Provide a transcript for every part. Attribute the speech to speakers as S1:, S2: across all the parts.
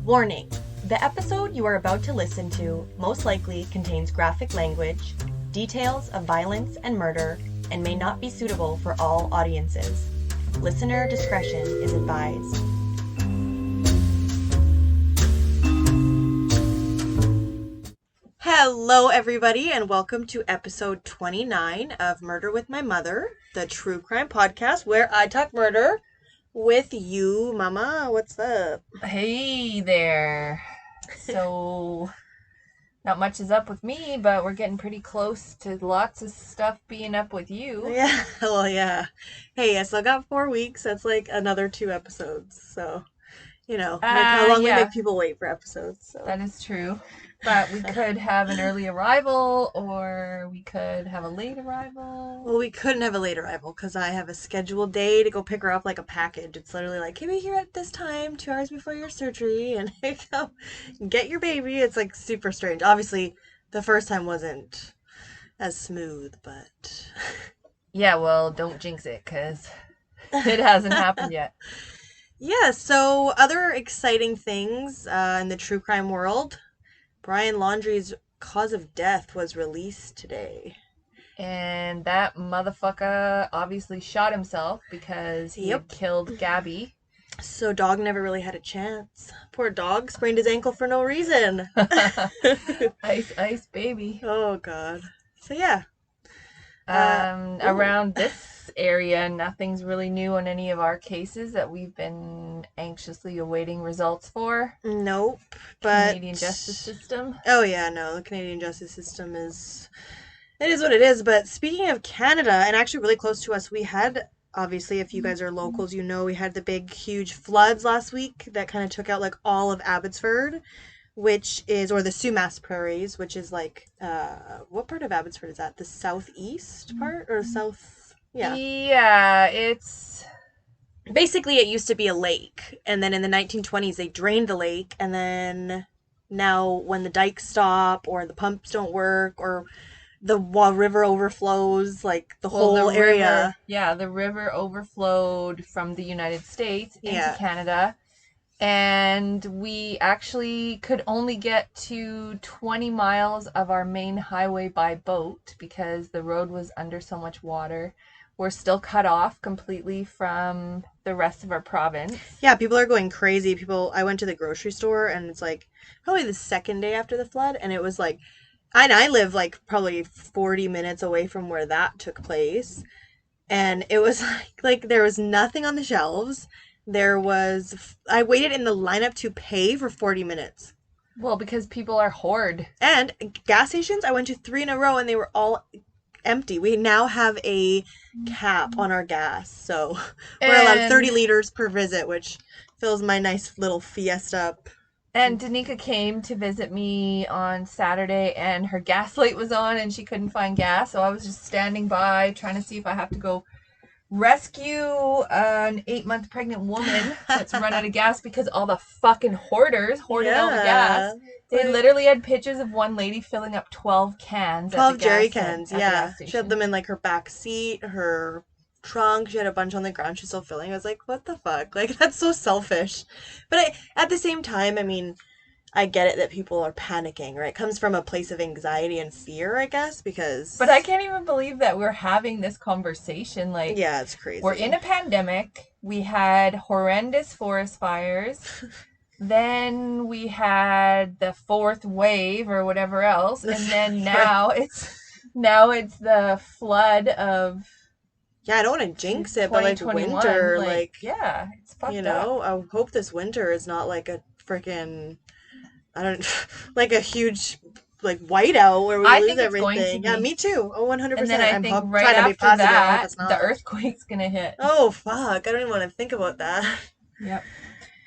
S1: Warning: the episode you are about to listen to most likely contains graphic language, details of violence and murder, and may not be suitable for all audiences. Listener discretion is advised. Hello everybody, and welcome to episode 29 of Murder with My Mother, the true crime podcast where I talk murder with you, Mama. What's up?
S2: Hey there. So, not much is up with me, but we're getting pretty close to lots of stuff being up with you.
S1: Yeah, well, yeah. Hey, I still got 4 weeks. That's like another 2 episodes. So, like how long we make people wait for episodes. So
S2: that is true. But we could have an early arrival, or we could have a late arrival.
S1: Well, we couldn't have a late arrival because I have a scheduled day to go pick her up like a package. It's literally like, hey, be here at this time, 2 hours before your surgery, and come get your baby. It's like super strange. Obviously, the first time wasn't as smooth, but
S2: yeah, well, don't jinx it because it hasn't happened yet.
S1: Yeah, so other exciting things in the true crime world. Brian Laundrie's cause of death was released today.
S2: And that motherfucker obviously shot himself because he had killed Gabby.
S1: So dog never really had a chance. Poor dog sprained his ankle for no reason.
S2: Ice baby.
S1: Oh, God. So, yeah.
S2: Around this area, nothing's really new on any of our cases that we've been anxiously awaiting results for.
S1: Nope. But
S2: Canadian justice system.
S1: Oh, yeah, no. The Canadian justice system is... It is what it is. But speaking of Canada, and actually really close to us, we had... Obviously, if you guys are locals, you know we had the big, huge floods last week that kind of took out, like, all of Abbotsford, which is, or the Sumas Prairies, which is, like, what part of Abbotsford is that? The southeast part? Or south? Yeah.
S2: Yeah, it's...
S1: Basically, it used to be a lake, and then in the 1920s, they drained the lake, and then now when the dikes stop, or the pumps don't work, or... the river overflows, like the whole area.
S2: The river overflowed from the United States into Canada. And we actually could only get to 20 miles of our main highway by boat because the road was under so much water. We're still cut off completely from the rest of our province.
S1: Yeah, people are going crazy. I went to the grocery store, and it's like probably the second day after the flood, and it was like... And I live like probably 40 minutes away from where that took place. And it was like there was nothing on the shelves. I waited in the lineup to pay for 40 minutes.
S2: Well, because people are hoard.
S1: And gas stations, I went to 3 in a row and they were all empty. We now have a cap on our gas. So we're allowed 30 liters per visit, which fills my nice little Fiesta up.
S2: And Danica came to visit me on Saturday, and her gas light was on, and she couldn't find gas. So I was just standing by, trying to see if I have to go rescue an 8-month pregnant woman that's run out of gas because all the fucking hoarders hoarded all the gas. They literally had pictures of one lady filling up 12 cans.
S1: 12 jerry cans, yeah. She had them in like her back seat, her trunk. She had a bunch on the ground. She's still filling. I was like, what the fuck? Like, that's so selfish. But at the same time, I mean, I get it that people are panicking, right? It comes from a place of anxiety and fear, I guess, because...
S2: But I can't even believe that we're having this conversation. Like,
S1: yeah, it's crazy.
S2: We're in a pandemic. We had horrendous forest fires. Then we had the 4th wave or whatever else. And then now it's the flood of...
S1: Yeah, I don't want to jinx it, but like winter,
S2: yeah, it's fucked
S1: up. I hope this winter is not like a freaking, like a huge, like whiteout where we lose everything. Yeah, me too. Oh, 100%.
S2: And then I think right after that, the earthquake's gonna hit.
S1: Oh, fuck. I don't even want to think about that.
S2: Yep.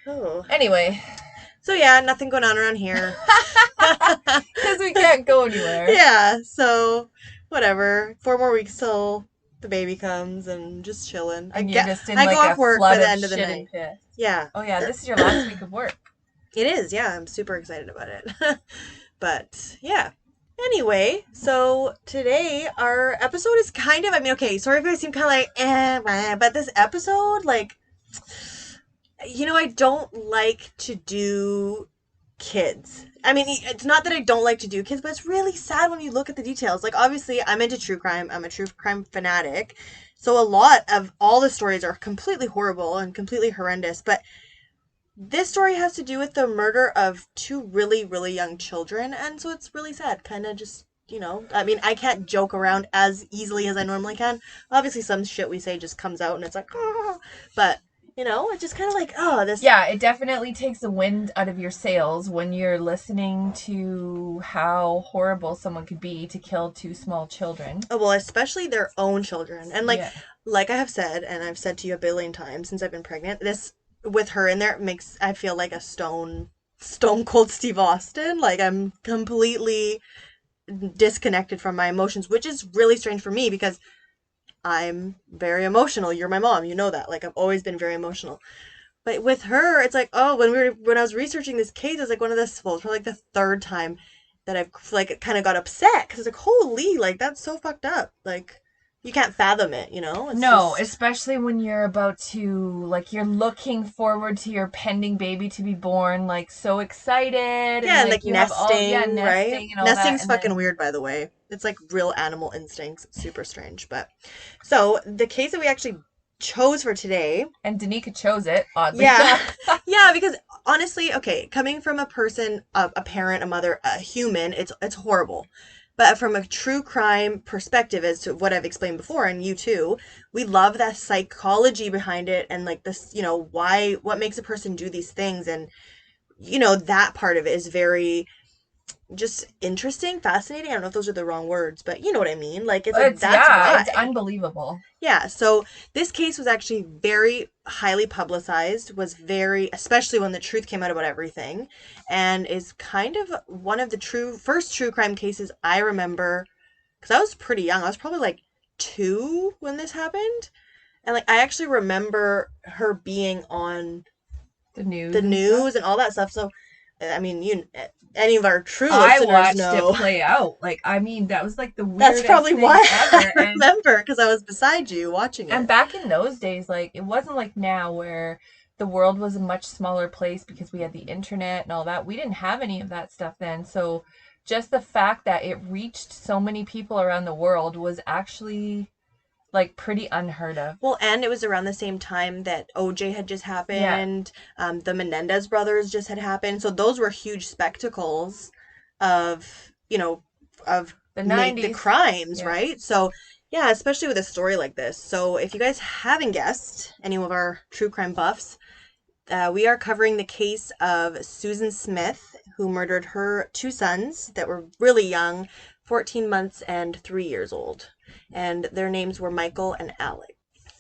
S1: Oh.
S2: Anyway.
S1: So yeah, nothing going on around here.
S2: Because we can't go anywhere.
S1: Yeah, so whatever. 4 more weeks till the baby comes and just chilling.
S2: And I go
S1: off work by the end of the night. Yeah.
S2: Oh yeah, this is your last week of work.
S1: It is, yeah. I'm super excited about it. But yeah. Anyway, so today our episode is kind of, okay, sorry if I seem kind of like, but this episode, like, I don't like to do kids. I mean, it's not that I don't like to do kids, but it's really sad when you look at the details. Like, obviously, I'm into true crime. I'm a true crime fanatic. So a lot of all the stories are completely horrible and completely horrendous. But this story has to do with the murder of two really, really young children. And so it's really sad. Kind of just, I mean, I can't joke around as easily as I normally can. Obviously, some shit we say just comes out and it's like, oh, but it's just kind of like, oh, this.
S2: Yeah, it definitely takes the wind out of your sails when you're listening to how horrible someone could be to kill two small children.
S1: Oh, well, especially their own children. And
S2: Yeah.
S1: like I have said, and I've said to you a billion times since I've been pregnant, this with her in there makes I feel like a stone cold Steve Austin. Like I'm completely disconnected from my emotions, which is really strange for me because I'm very emotional. You're my mom, you know that. Like I've always been very emotional. But with her, it's like, oh, when I was researching this case, it was like one of the well, for like the third time that I've like kind of got upset because it's like, holy, like that's so fucked up. Like you can't fathom it, you know? It's
S2: No,
S1: just
S2: especially when you're about to, like, you're looking forward to your pending baby to be born, like, so excited, and,
S1: yeah, and
S2: like,
S1: like
S2: you have all, yeah,
S1: nesting, right?
S2: nesting and all that,
S1: Nesting's
S2: and
S1: fucking
S2: then,
S1: weird, by the way. It's like real animal instincts. It's super strange, but so the case that we actually chose for today.
S2: and Danica chose it, oddly
S1: Yeah.
S2: enough.
S1: Yeah, because honestly, okay, coming from a person, a parent, a mother, a human, it's horrible. But from a true crime perspective, as to what I've explained before, and you too, we love that psychology behind it and like this, why, what makes a person do these things. And, that part of it is very just interesting, fascinating. I don't know if those are the wrong words, but you know what I mean? Like, it's like,
S2: It's,
S1: that's
S2: yeah, it's
S1: why.
S2: unbelievable.
S1: Yeah, so this case was actually very highly publicized, was very, especially when the truth came out about everything, and is kind of one of the first true crime cases I remember, because I was pretty young. I was probably like 2 when this happened. And like, I actually remember her being on
S2: The news
S1: the
S2: and stuff.
S1: news and all that stuff. So, I mean, any of our true
S2: I
S1: listeners
S2: watched it
S1: know.
S2: play out. Like, I mean, that was like the
S1: That's
S2: weirdest
S1: probably
S2: thing
S1: why I
S2: ever.
S1: remember, because I was beside you watching
S2: And
S1: it.
S2: back in those days, like, it wasn't like now where the world was a much smaller place because we had the internet and all that. We didn't have any of that stuff then. So just the fact that it reached so many people around the world was actually like pretty unheard of.
S1: Well, and it was around the same time that OJ had just
S2: Yeah.
S1: happened. The Menendez brothers just had happened. So those were huge spectacles of, of
S2: The
S1: the
S2: 90s.
S1: crimes,
S2: Yeah.
S1: right? So, yeah, especially with a story like this. So, if you guys haven't guessed, any of our true crime buffs, we are covering the case of Susan Smith, who murdered her 2 sons that were really young, 14 months and 3 years old. And their names were Michael and Alec.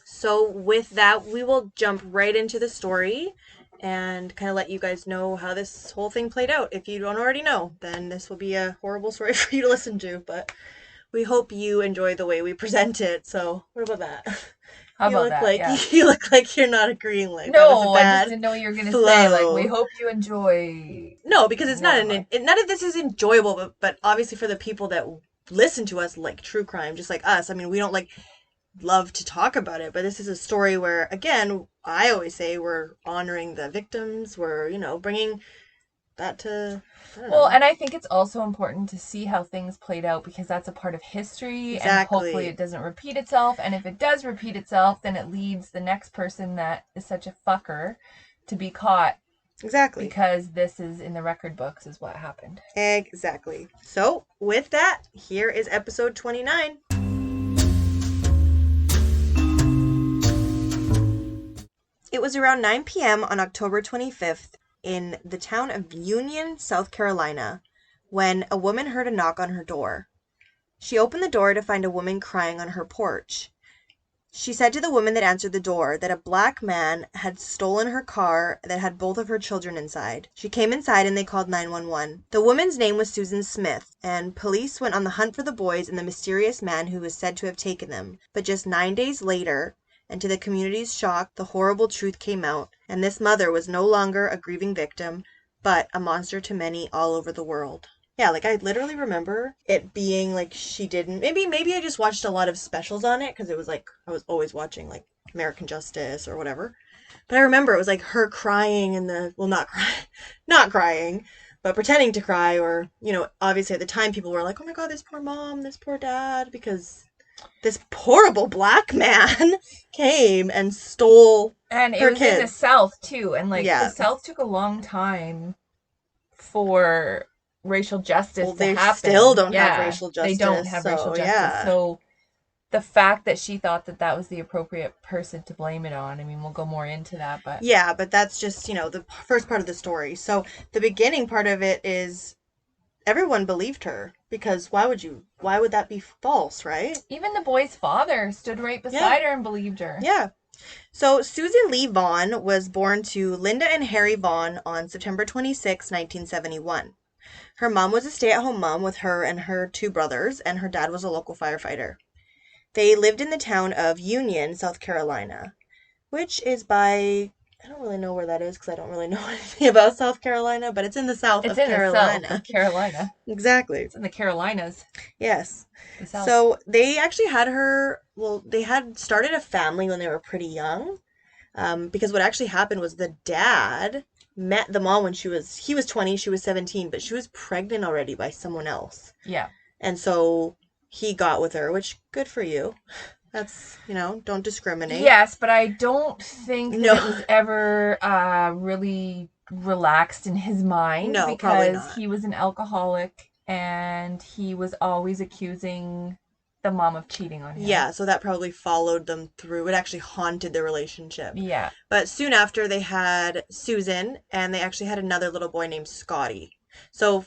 S1: So, with that, we will jump right into the story and kind of let you guys know how this whole thing played out. If you don't already know, then this will be a horrible story for you to listen to, but we hope you enjoy the way we present it. So, what about that?
S2: How
S1: You
S2: about
S1: look
S2: that?
S1: like
S2: Yeah.
S1: you look like you're not agreeing. Like that was a
S2: No, I just
S1: bad
S2: didn't know what you were gonna say. Like, we
S1: flow.
S2: hope you enjoy
S1: No, because it's not
S2: whatever.
S1: none of this is enjoyable, but obviously for the people that listen to us like true crime, just like us. I mean, we don't like love to talk about it, but this is a story where, again, I always say we're honoring the victims. We're bringing that to I don't
S2: Well,
S1: know
S2: and I think it's also important to see how things played out because that's a part of history and hopefully
S1: exactly
S2: it doesn't repeat itself. And if it does repeat itself, then it leads the next person that is such a fucker to be caught
S1: exactly
S2: because this is in the record books is what happened.
S1: exactly. So with that, here is episode 29. It was around 9 p.m. on October 25th in the town of Union, South Carolina, when a woman heard a knock on her door. She opened the door to find a woman crying on her porch. She said to the woman that answered the door that a black man had stolen her car that had both of her children inside. She came inside and they called 911. The woman's name was Susan Smith, and police went on the hunt for the boys and the mysterious man who was said to have taken them. But just 9 days later, and to the community's shock, the horrible truth came out, and this mother was no longer a grieving victim, but a monster to many all over the world. Yeah, like I literally remember it being like she didn't. Maybe I just watched a lot of specials on it because it was like I was always watching like American Justice or whatever. But I remember it was like her crying in not crying, but pretending to cry, or, obviously at the time people were like, oh my God, this poor mom, this poor dad, because this horrible black man came and stole
S2: And it
S1: her
S2: was in the
S1: kids.
S2: South too, and like the
S1: Yeah.
S2: South took a long time for racial
S1: Well,
S2: justice to
S1: they still
S2: happen.
S1: don't have
S2: Yeah,
S1: racial
S2: they don't
S1: justice,
S2: have racial
S1: so
S2: justice.
S1: yeah.
S2: So the fact that she thought that that was the appropriate person to blame it on, I mean, we'll go more into that, but
S1: Yeah, but that's just, the first part of the story. So the beginning part of it is everyone believed her, because why would that be false, right?
S2: even the boy's father stood right
S1: Yeah.
S2: beside her and believed her.
S1: Yeah. So Susan Lee Vaughn was born to Linda and Harry Vaughn on September 26, 1971. Her mom was a stay-at-home mom with her and her two brothers, and her dad was a local firefighter. They lived in the town of Union, South Carolina, which is by, I don't really know where that is because I don't really know anything about South Carolina, but it's in the south
S2: It's
S1: of
S2: in the South
S1: Carolina.
S2: of Carolina.
S1: Exactly.
S2: It's in the Carolinas.
S1: Yes.
S2: The South.
S1: So they actually they had started a family when they were pretty young. Because what actually happened was the dad met the mom when he was 20, she was 17, but she was pregnant already by someone else.
S2: Yeah.
S1: And so he got with her, which good for you. That's, don't discriminate.
S2: Yes, but I don't think that
S1: No.
S2: it was ever really relaxed in his mind,
S1: No, probably
S2: because
S1: not.
S2: he was an alcoholic and he was always accusing the mom of cheating on him.
S1: Yeah, so that probably followed them through. It actually haunted their relationship.
S2: Yeah.
S1: But soon after, they had Susan, and they actually had another little boy named Scotty. So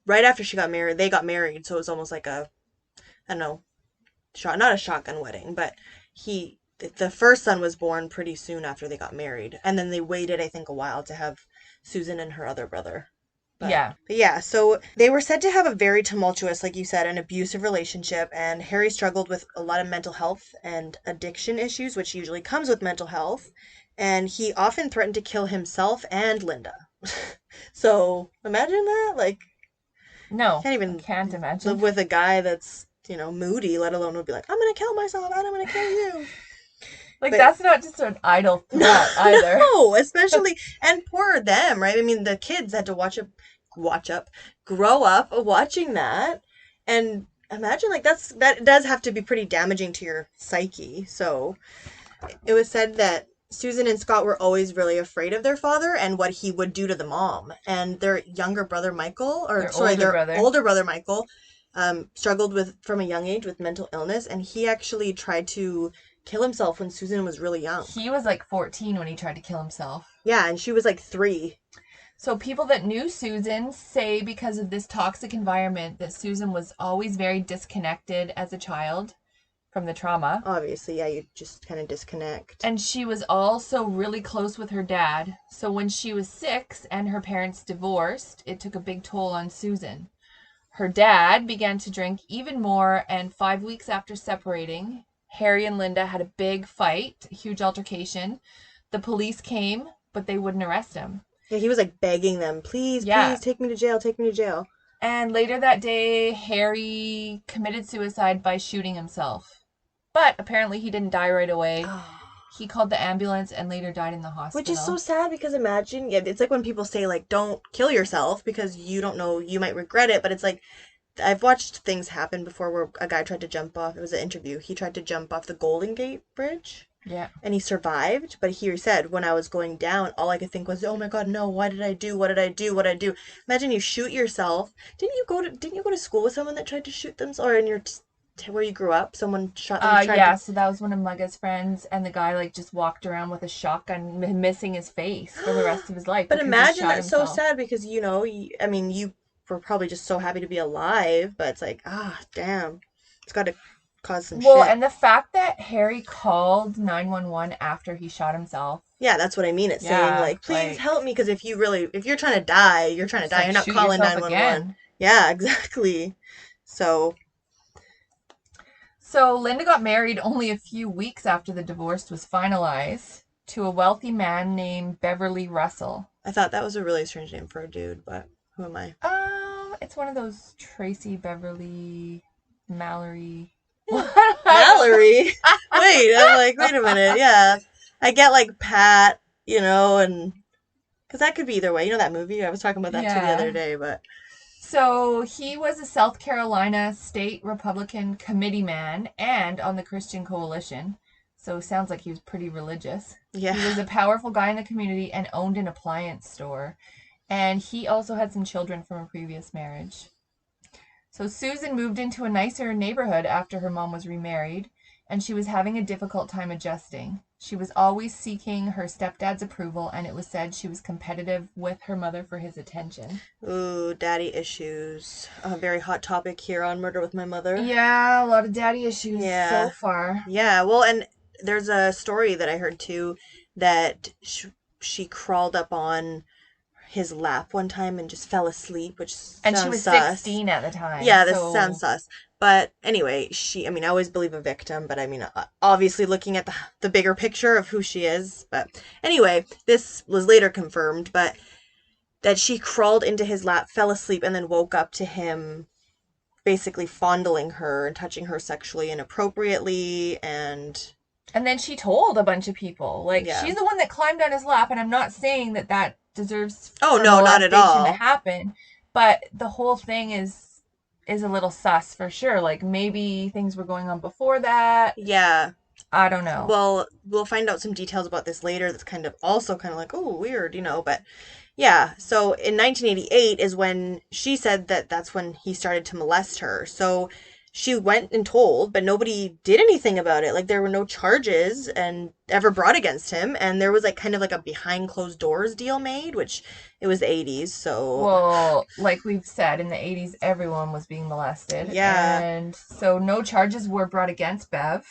S1: right after they got married. So it was almost like I don't know, not a shotgun wedding, but the first son was born pretty soon after they got married, and then they waited, I think, a while to have Susan and her other brother.
S2: Yeah.
S1: But yeah, so they were said to have a very tumultuous, like you said, an abusive relationship, and Harry struggled with a lot of mental health and addiction issues, which usually comes with mental health, and he often threatened to kill himself and Linda. So imagine that, like,
S2: No,
S1: can't
S2: I
S1: even
S2: can't
S1: live
S2: imagine.
S1: with a guy that's, moody, let alone would be like, I'm gonna kill myself and I'm gonna kill you.
S2: Like,
S1: But
S2: that's not just an idle threat either.
S1: no, especially, and poor them, right? I mean, the kids had to grow up watching that, and imagine, like, that does have to be pretty damaging to your psyche. So it was said that Susan and Scott were always really afraid of their father and what he would do to the mom. And their younger brother Michael, their older brother Michael, struggled from a young age with mental illness, and he actually tried to kill himself when Susan was really young.
S2: He was like 14 when he tried to kill himself.
S1: Yeah, and she was like 3.
S2: So people that knew Susan say, because of this toxic environment, that Susan was always very disconnected as a child from the trauma.
S1: Obviously, yeah, you just kind of disconnect.
S2: And she was also really close with her dad. So when she was 6 and her parents divorced, it took a big toll on Susan. Her dad began to drink even more, and 5 weeks after separating, Harry and Linda had a big fight, a huge altercation. The police came, but they wouldn't arrest him.
S1: Yeah, he was like begging them, please, please, take me to jail, take me to jail.
S2: And later that day, Harry committed suicide by shooting himself. But apparently he didn't die right away. He called the ambulance and later died in the hospital.
S1: Which is so sad, because imagine, yeah, it's like when people say, like, don't kill yourself because you don't know, you might regret it, but it's like, I've watched things happen before where a guy tried to jump off, it was an interview, he tried to jump off the Golden Gate Bridge.
S2: Yeah.
S1: And he survived, but he said, when I was going down, all I could think was, oh my God, no, why did I do? What did I do? What did I do? Imagine you shoot yourself. Didn't you go to school with someone that tried to shoot themselves, or in your where you grew up, someone shot them?
S2: Yeah, so that was one of Mugga's friends, and the guy like just walked around with a shotgun, missing his face for the rest of his life.
S1: But imagine, that's so sad, because I mean, you were probably just so happy to be alive, but it's like, damn, it's got to cause some shit.
S2: Well, and the fact that Harry called 911 after he shot himself.
S1: Yeah, that's what I mean. It's saying, like, please help me, because if you're trying to die, you're not calling 911. Yeah, exactly. So
S2: Linda got married only a few weeks after the divorce was finalized to a wealthy man named Beverly Russell.
S1: I thought that was a really strange name for a dude, but who am I?
S2: It's one of those Tracy, Beverly, Mallory.
S1: Mallory? Wait, I'm like, wait a minute, yeah. I get like Pat, and because that could be either way. You know that movie? I was talking about that too the other
S2: Yeah.
S1: day, but
S2: So he was a South Carolina state Republican committeeman and on the Christian Coalition. So sounds like he was pretty religious.
S1: yeah.
S2: He was a powerful guy in the community and owned an appliance store. And he also had some children from a previous marriage. So Susan moved into a nicer neighborhood after her mom was remarried, and she was having a difficult time adjusting. She was always seeking her stepdad's approval, and it was said she was competitive with her mother for his attention.
S1: Ooh, daddy issues. A very hot topic here on Murder with My Mother.
S2: Yeah, a lot of daddy issues so
S1: Yeah.
S2: far.
S1: Yeah. Well, and there's a story that I heard too that she crawled up on his lap one time and just fell asleep, which
S2: And she
S1: sounds
S2: was
S1: sus.
S2: 16 at the time,
S1: Yeah, this sounds
S2: so.
S1: sus. But anyway, I mean, I always believe a victim, but I mean, obviously looking at the bigger picture of who she is. But anyway, this was later confirmed, but that she crawled into his lap, fell asleep, and then woke up to him basically fondling her and touching her sexually inappropriately. And
S2: And then she told a bunch of people. Like,
S1: yeah.
S2: she's the one that climbed on his lap, and I'm not saying that that deserves
S1: Oh,
S2: for
S1: no, not at
S2: molestation to
S1: all.
S2: happen, but the whole thing is a little sus for sure. Like, maybe things were going on before that.
S1: Yeah.
S2: I don't know.
S1: Well, we'll find out some details about this later that's kind of also kind of like, oh, weird, but yeah. So in 1988 is when she said that that's when he started to molest her. So she went and told, but nobody did anything about it. Like there were no charges and ever brought against him, and there was like kind of like a behind closed doors deal made, which it was the 80s, so
S2: Well, like we've said, in the 80s, everyone was being molested.
S1: yeah.
S2: And so no charges were brought against Bev.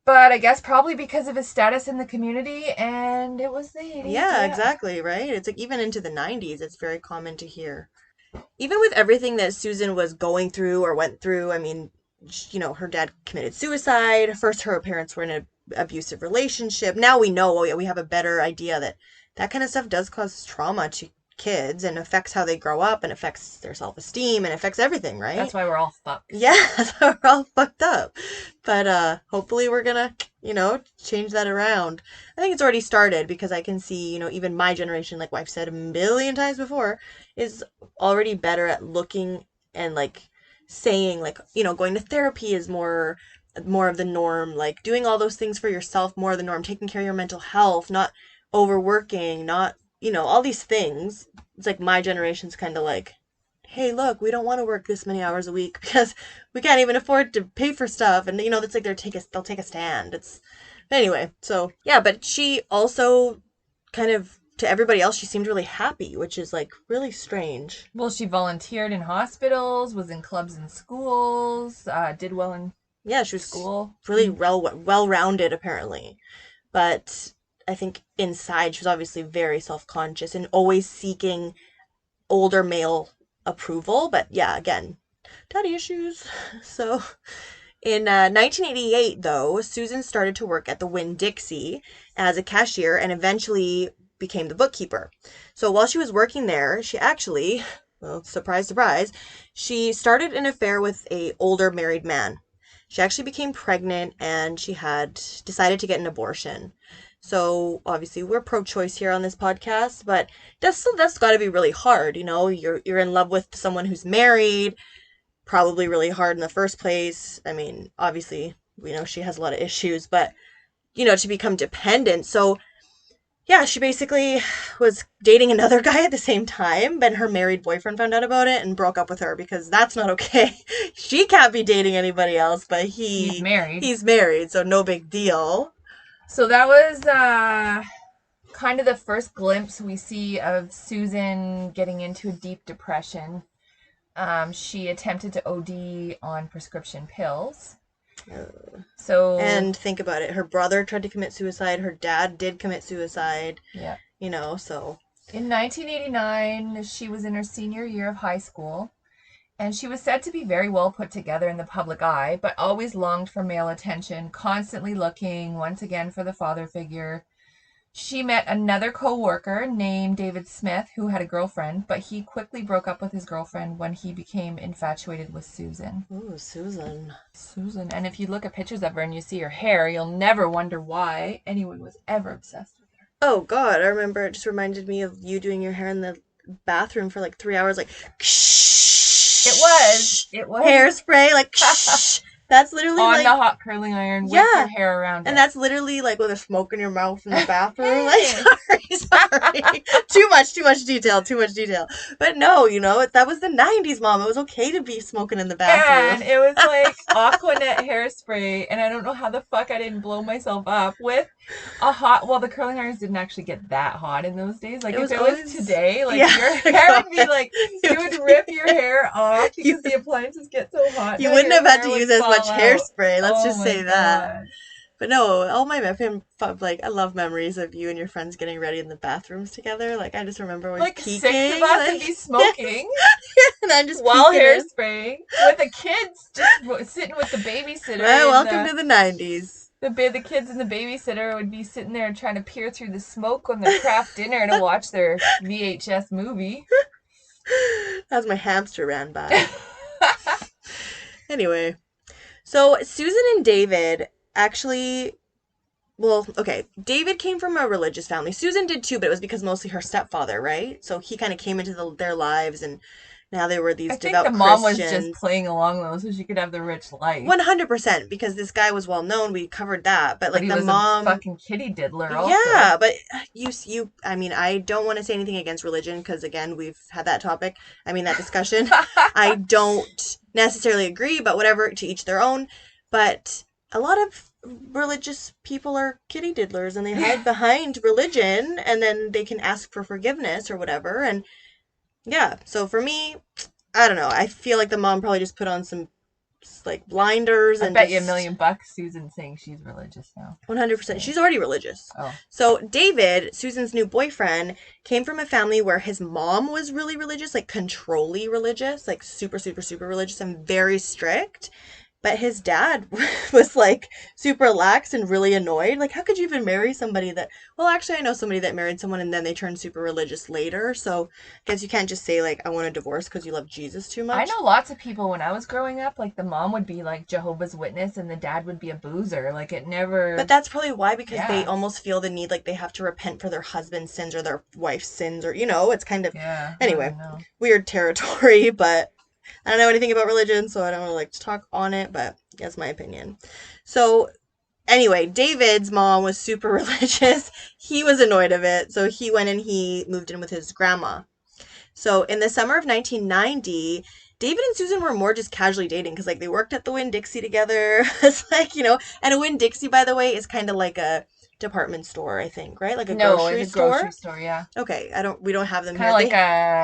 S2: But I guess probably because of his status in the community, and it was the 80s,
S1: Yeah,
S2: yeah.
S1: exactly, right? It's like even into the 90s, it's very common to hear. Even with everything that Susan was going through or went through, I mean, her dad committed suicide. First, her parents were in an abusive relationship. Now we know, we have a better idea that that kind of stuff does cause trauma to kids and affects how they grow up and affects their self esteem and affects everything, right?
S2: That's why we're all fucked.
S1: Yeah, we're all fucked up. But hopefully we're gonna, change that around. I think it's already started because I can see, even my generation, like I've said a million times before, is already better at looking and like saying like, going to therapy is more of the norm, like doing all those things for yourself more of the norm, taking care of your mental health, not overworking, not, all these things. It's like my generation's kind of like, hey, look, we don't want to work this many hours a week because we can't even afford to pay for stuff. And that's like they'll take a stand. It's anyway. So yeah, but she also kind of to everybody else, she seemed really happy, which is like really strange.
S2: Well, she volunteered in hospitals, was in clubs and schools, did well in
S1: Yeah, she was
S2: school.
S1: really well rounded apparently, but I think inside she was obviously very self conscious and always seeking older male approval. But yeah, again, daddy issues. So in 1988, though, Susan started to work at the Winn-Dixie as a cashier and eventually became the bookkeeper. So while she was working there, she actually, well, surprise, surprise, she started an affair with a older married man. She actually became pregnant and she had decided to get an abortion. So obviously we're pro-choice here on this podcast, but that's got to be really hard. You're in love with someone who's married, probably really hard in the first place. I mean, obviously, we know she has a lot of issues, but to become dependent. So, yeah, she basically was dating another guy at the same time, but her married boyfriend found out about it and broke up with her because that's not okay. She can't be dating anybody else, but
S2: He's married.
S1: he's married, so no big deal.
S2: So that was kind of the first glimpse we see of Susan getting into a deep depression. She attempted to OD on prescription pills. So,
S1: And think about it. Her brother tried to commit suicide. Her dad did commit suicide.
S2: yeah.
S1: So.
S2: In 1989, she was in her senior year of high school, and she was said to be very well put together in the public eye, but always longed for male attention, constantly looking once again for the father figure. She met another co-worker named David Smith who had a girlfriend, but he quickly broke up with his girlfriend when he became infatuated with Susan.
S1: Ooh, Susan.
S2: Susan. And if you look at pictures of her and you see her hair, you'll never wonder why anyone was ever obsessed with her.
S1: Oh God, I remember it just reminded me of you doing your hair in the bathroom for like 3 hours, like
S2: It was. It was.
S1: hairspray, like that's literally
S2: on
S1: like
S2: the hot curling iron with
S1: yeah,
S2: your hair around
S1: and
S2: it.
S1: that's literally like with a smoke in your mouth in the bathroom. Like, sorry. Too much detail, too much detail. But no, that was the 90s, Mom. It was okay to be smoking in the
S2: And
S1: bathroom.
S2: it was like Aquanet hairspray, and I don't know how the fuck I didn't blow myself up with a hot. Well, the curling irons didn't actually get that hot in those days. Like
S1: It was
S2: if it
S1: always
S2: was today, like
S1: yeah,
S2: your hair would be
S1: God.
S2: like you would rip your hair off because the appliances get so hot.
S1: You
S2: That
S1: wouldn't
S2: your
S1: have had
S2: hair
S1: to
S2: would
S1: use as
S2: fall
S1: much
S2: out.
S1: hairspray. Let's
S2: Oh
S1: just
S2: my
S1: say that.
S2: god!
S1: But no, all my like I love memories of you and your friends getting ready in the bathrooms together. Like I just remember always
S2: Like
S1: peeking,
S2: 6 of us would
S1: like
S2: be smoking
S1: and I'm just
S2: while
S1: peeking in.
S2: hairspraying with the kids just sitting with the babysitter
S1: Well,
S2: in
S1: welcome to the 90s.
S2: the kids and the babysitter would be sitting there trying to peer through the smoke on their craft dinner to watch their VHS movie.
S1: As my hamster ran by. Anyway, so Susan and David actually, well, okay, David came from a religious family. Susan did too, but it was because mostly her stepfather, right? So he kind of came into their lives, and now they were
S2: I
S1: these
S2: think the
S1: devout
S2: mom was just
S1: Christians.
S2: playing along though, so she could have the rich life.
S1: 100%, because this guy was well known. We covered that, but
S2: But
S1: like
S2: he
S1: the
S2: was a
S1: mom,
S2: fucking kitty diddler also.
S1: yeah, but I mean, I don't want to say anything against religion because again, we've had that topic. I mean, that discussion. I don't necessarily agree, but whatever, to each their own. But a lot of religious people are kitty diddlers and they hide behind religion and then they can ask for forgiveness or whatever. And yeah, so for me, I don't know. I feel like the mom probably just put on some like blinders
S2: I
S1: and
S2: bet you
S1: just
S2: $1,000,000 Susan's saying she's religious now.
S1: 100%. She's already religious.
S2: Oh.
S1: So David, Susan's new boyfriend, came from a family where his mom was really religious, like controlly religious, like super, super, super religious and very strict. But his dad was like super lax and really annoyed. Like, how could you even marry somebody that, well, actually, I know somebody that married someone and then they turned super religious later. So I guess you can't just say, like, I want a divorce because you love Jesus too
S2: I
S1: much.
S2: know lots of people when I was growing up, like the mom would be like Jehovah's Witness and the dad would be a boozer. Like it never.
S1: But that's probably why, because they
S2: Yeah.
S1: almost feel the need, like they have to repent for their husband's sins or their wife's sins, or, it's kind of,
S2: Yeah. I
S1: anyway,
S2: don't know.
S1: weird territory, but I don't know anything about religion, so I don't really like to talk on it, but that's my opinion. So, anyway, David's mom was super religious. He was annoyed of it, so he went and he moved in with his grandma. So, in the summer of 1990, David and Susan were more just casually dating because, like, they worked at the Winn-Dixie together. It's like, and a Winn-Dixie, by the way, is kind of like a department store, I think, right? Like a
S2: No,
S1: grocery
S2: it's a
S1: store.
S2: grocery store, yeah.
S1: Okay, we don't have them
S2: Kind
S1: here.
S2: of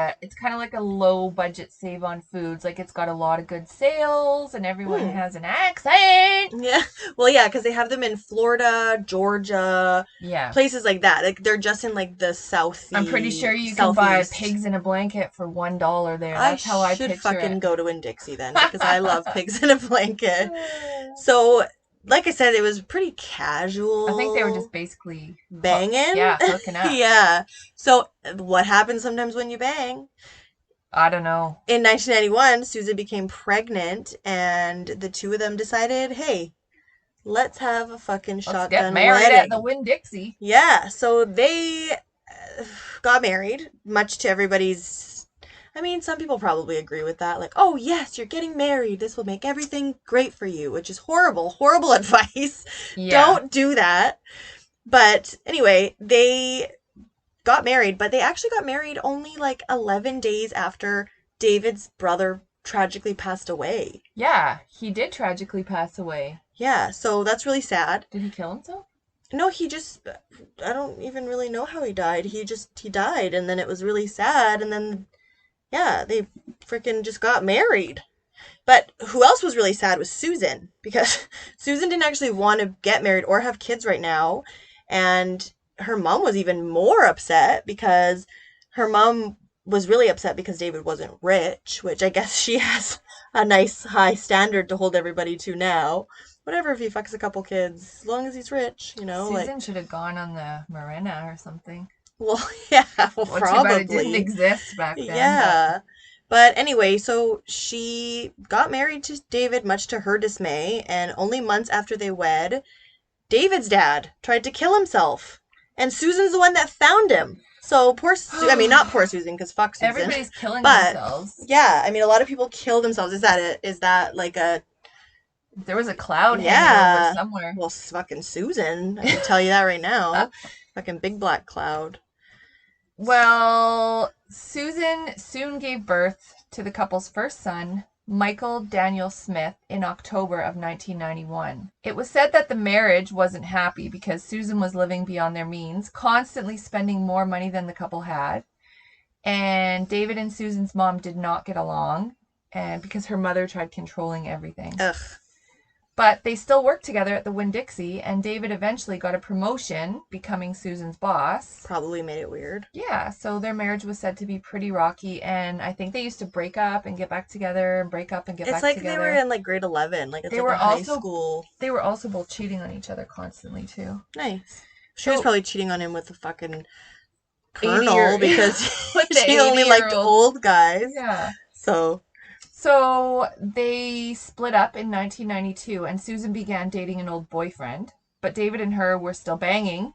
S2: like it's kind of like a low budget save on foods. Like it's got a lot of good sales and everyone has an accent.
S1: Yeah. Well, yeah, because they have them in Florida, Georgia,
S2: Yeah.
S1: places like that. Like they're just in like the southeast.
S2: I'm pretty sure you can buy pigs in a blanket for $1 there. That's how I
S1: should
S2: picture
S1: fucking
S2: it.
S1: go to Winn-Dixie then because I love pigs in a blanket. So, like I said, it was pretty casual.
S2: I think they were just basically
S1: banging.
S2: Yeah, hooking up.
S1: Yeah. So, what happens sometimes when you bang?
S2: I don't know.
S1: In 1991, Susan became pregnant, and the two of them decided, hey, let's have a fucking
S2: Let's
S1: shotgun
S2: get married
S1: wedding.
S2: at the Winn-Dixie.
S1: Yeah, so they got married, much to everybody's. I mean, some people probably agree with that. Like, oh, yes, you're getting married. This will make everything great for you, which is horrible, horrible advice.
S2: Yeah.
S1: Don't do that. But anyway, they got married, but they actually got married only like 11 days after David's brother tragically passed away.
S2: Yeah, he did tragically pass away.
S1: Yeah, so that's really sad.
S2: Did he kill himself?
S1: No, I don't even really know how he died. He died, and then it was really sad, and then, yeah, they freaking just got married. But who else was really sad was Susan, because Susan didn't actually want to get married or have kids right now, and her mom was even more upset because her mom was really upset because David wasn't rich, which I guess she has a nice high standard to hold everybody to now. Whatever if he fucks a couple kids, as long as he's rich, like.
S2: Susan should have gone on the Marina or something.
S1: Well, yeah, well,
S2: Well, too bad it didn't
S1: probably.
S2: exist back then, but
S1: Yeah. But anyway, so she got married to David, much to her dismay, and only months after they wed, David's dad tried to kill himself. And Susan's the one that found him. So I mean, not poor Susan, because fuck Susan.
S2: everybody's killing
S1: But
S2: themselves.
S1: yeah, I mean, a lot of people kill themselves. Is that it? Is that like a,
S2: There was a cloud hanging over
S1: yeah.
S2: somewhere.
S1: Well, fucking Susan. I can tell you that right now. Fucking big black cloud.
S2: Well, Susan soon gave birth to the couple's first son, Michael Daniel Smith, in October of 1991. It was said that the marriage wasn't happy because Susan was living beyond their means, constantly spending more money than the couple had. And David and Susan's mom did not get along, and because her mother tried controlling everything.
S1: Ugh.
S2: But they still worked together at the Winn-Dixie, and David eventually got a promotion, becoming Susan's boss.
S1: Probably made it weird.
S2: Yeah, so their marriage was said to be pretty rocky, and I think they used to break up and get back together, and break up and get back together.
S1: It's like they were in like grade 11, like it's
S2: They
S1: like
S2: were
S1: a high
S2: also-
S1: school.
S2: They were also both cheating on each other constantly, too.
S1: Nice. She was
S2: So-
S1: probably cheating on him with the fucking
S2: 80-year
S1: colonel because
S2: With the
S1: she only liked
S2: 80-year-old.
S1: old guys.
S2: Yeah.
S1: So,
S2: They split up in 1992, and Susan began dating an old boyfriend, but David and her were still banging.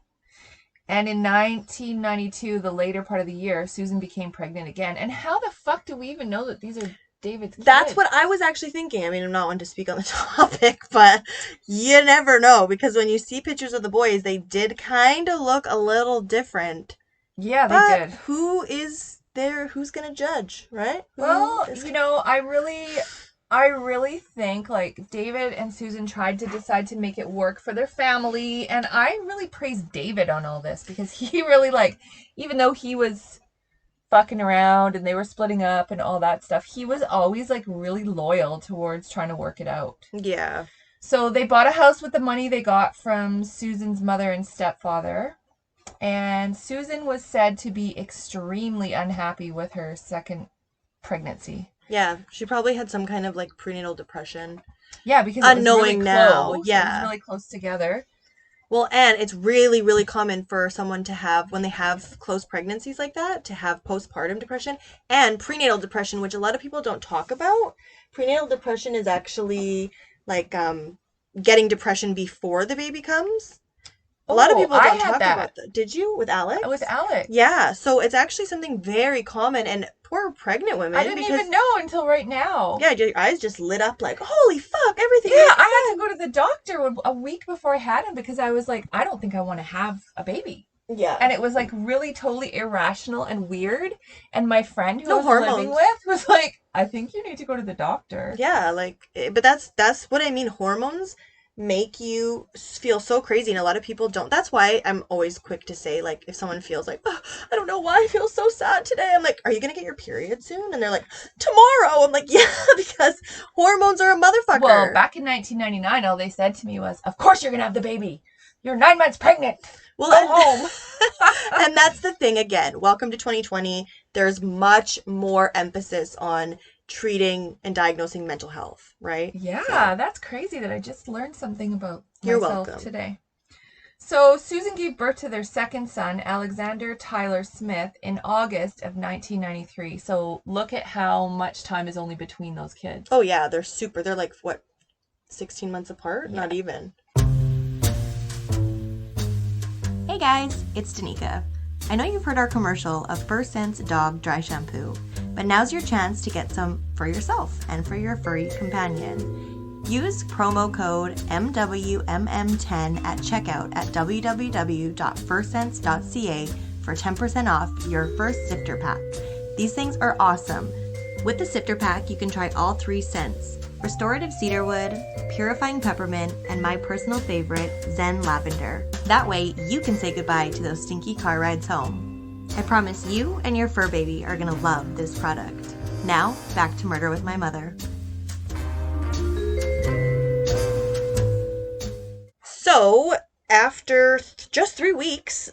S2: And in 1992, the later part of the year, Susan became pregnant again. And how the fuck do we even know that these are David's kids?
S1: that's what I was actually thinking. I mean, I'm not one to speak on the topic, but you never know because when you see pictures of the boys, they did kind of look a little different.
S2: Yeah, they
S1: But
S2: did.
S1: who is there? Who's going to judge, right?
S2: Well,
S1: Who is-
S2: I really think like David and Susan tried to decide to make it work for their family, and I really praise David on all this because he really even though he was fucking around and they were splitting up and all that stuff, he was always really loyal towards trying to work it out.
S1: Yeah.
S2: So they bought a house with the money they got from Susan's mother and stepfather. And Susan was said to be extremely unhappy with her second pregnancy.
S1: Yeah, she probably had some kind of prenatal depression.
S2: Yeah, because it was really
S1: Unknowing now,
S2: close.
S1: yeah.
S2: It was really close together.
S1: Well, and it's really, really common for someone to have, when they have close pregnancies like that, to have postpartum depression and prenatal depression, which a lot of people don't talk about. Prenatal depression is actually getting depression before the baby comes. A lot of people
S2: I
S1: don't
S2: had
S1: talk
S2: that.
S1: about that. Did you with Alex?
S2: With Alex.
S1: Yeah, so it's actually something very common, and poor pregnant women.
S2: I didn't even know until right now.
S1: Yeah, your eyes just lit up like, holy fuck, everything.
S2: Yeah,
S1: makes
S2: I had
S1: sense.
S2: to go to the doctor a week before I had him because I was like, I don't think I want to have a baby.
S1: Yeah.
S2: And it was really totally irrational and weird. And my friend who
S1: No
S2: I was living
S1: hormones.
S2: with was like, I think you need to go to the doctor.
S1: Yeah, but that's what I mean. Hormones make you feel so crazy, and a lot of people don't. That's why I'm always quick to say, if someone feels like, oh, I don't know why I feel so sad today, I'm like, are you gonna get your period soon? And they're like, tomorrow. I'm like, yeah, because hormones are a motherfucker.
S2: Well, back in 1999, all they said to me was, of course you're going to have the baby. You're 9 months pregnant.
S1: Well,
S2: Go home.
S1: And that's the thing again. Welcome to 2020. There's much more emphasis on treating and diagnosing mental health, right?
S2: Yeah, that's crazy that I just learned something about
S1: You're
S2: myself
S1: welcome.
S2: today. So Susan gave birth to their second son, Alexander Tyler Smith, in August of 1993. So look at how much time is only between those kids.
S1: Oh yeah, they're super. They're 16 months apart?
S2: Yeah.
S1: Not even. Hey guys, it's Danica. I know you've heard our commercial of First Sense Dog Dry Shampoo, but now's your chance to get some for yourself and for your furry companion. Use promo code MWMM10 at checkout at www.firstsense.ca for 10% off your first sifter pack. These things are awesome. With the sifter pack, you can try all 3 scents: restorative cedarwood, purifying peppermint, and my personal favorite, Zen lavender. That way, you can say goodbye to those stinky car rides home. I promise you and your fur baby are gonna love this product. Now, back to Murder with My Mother. So, after just 3 weeks,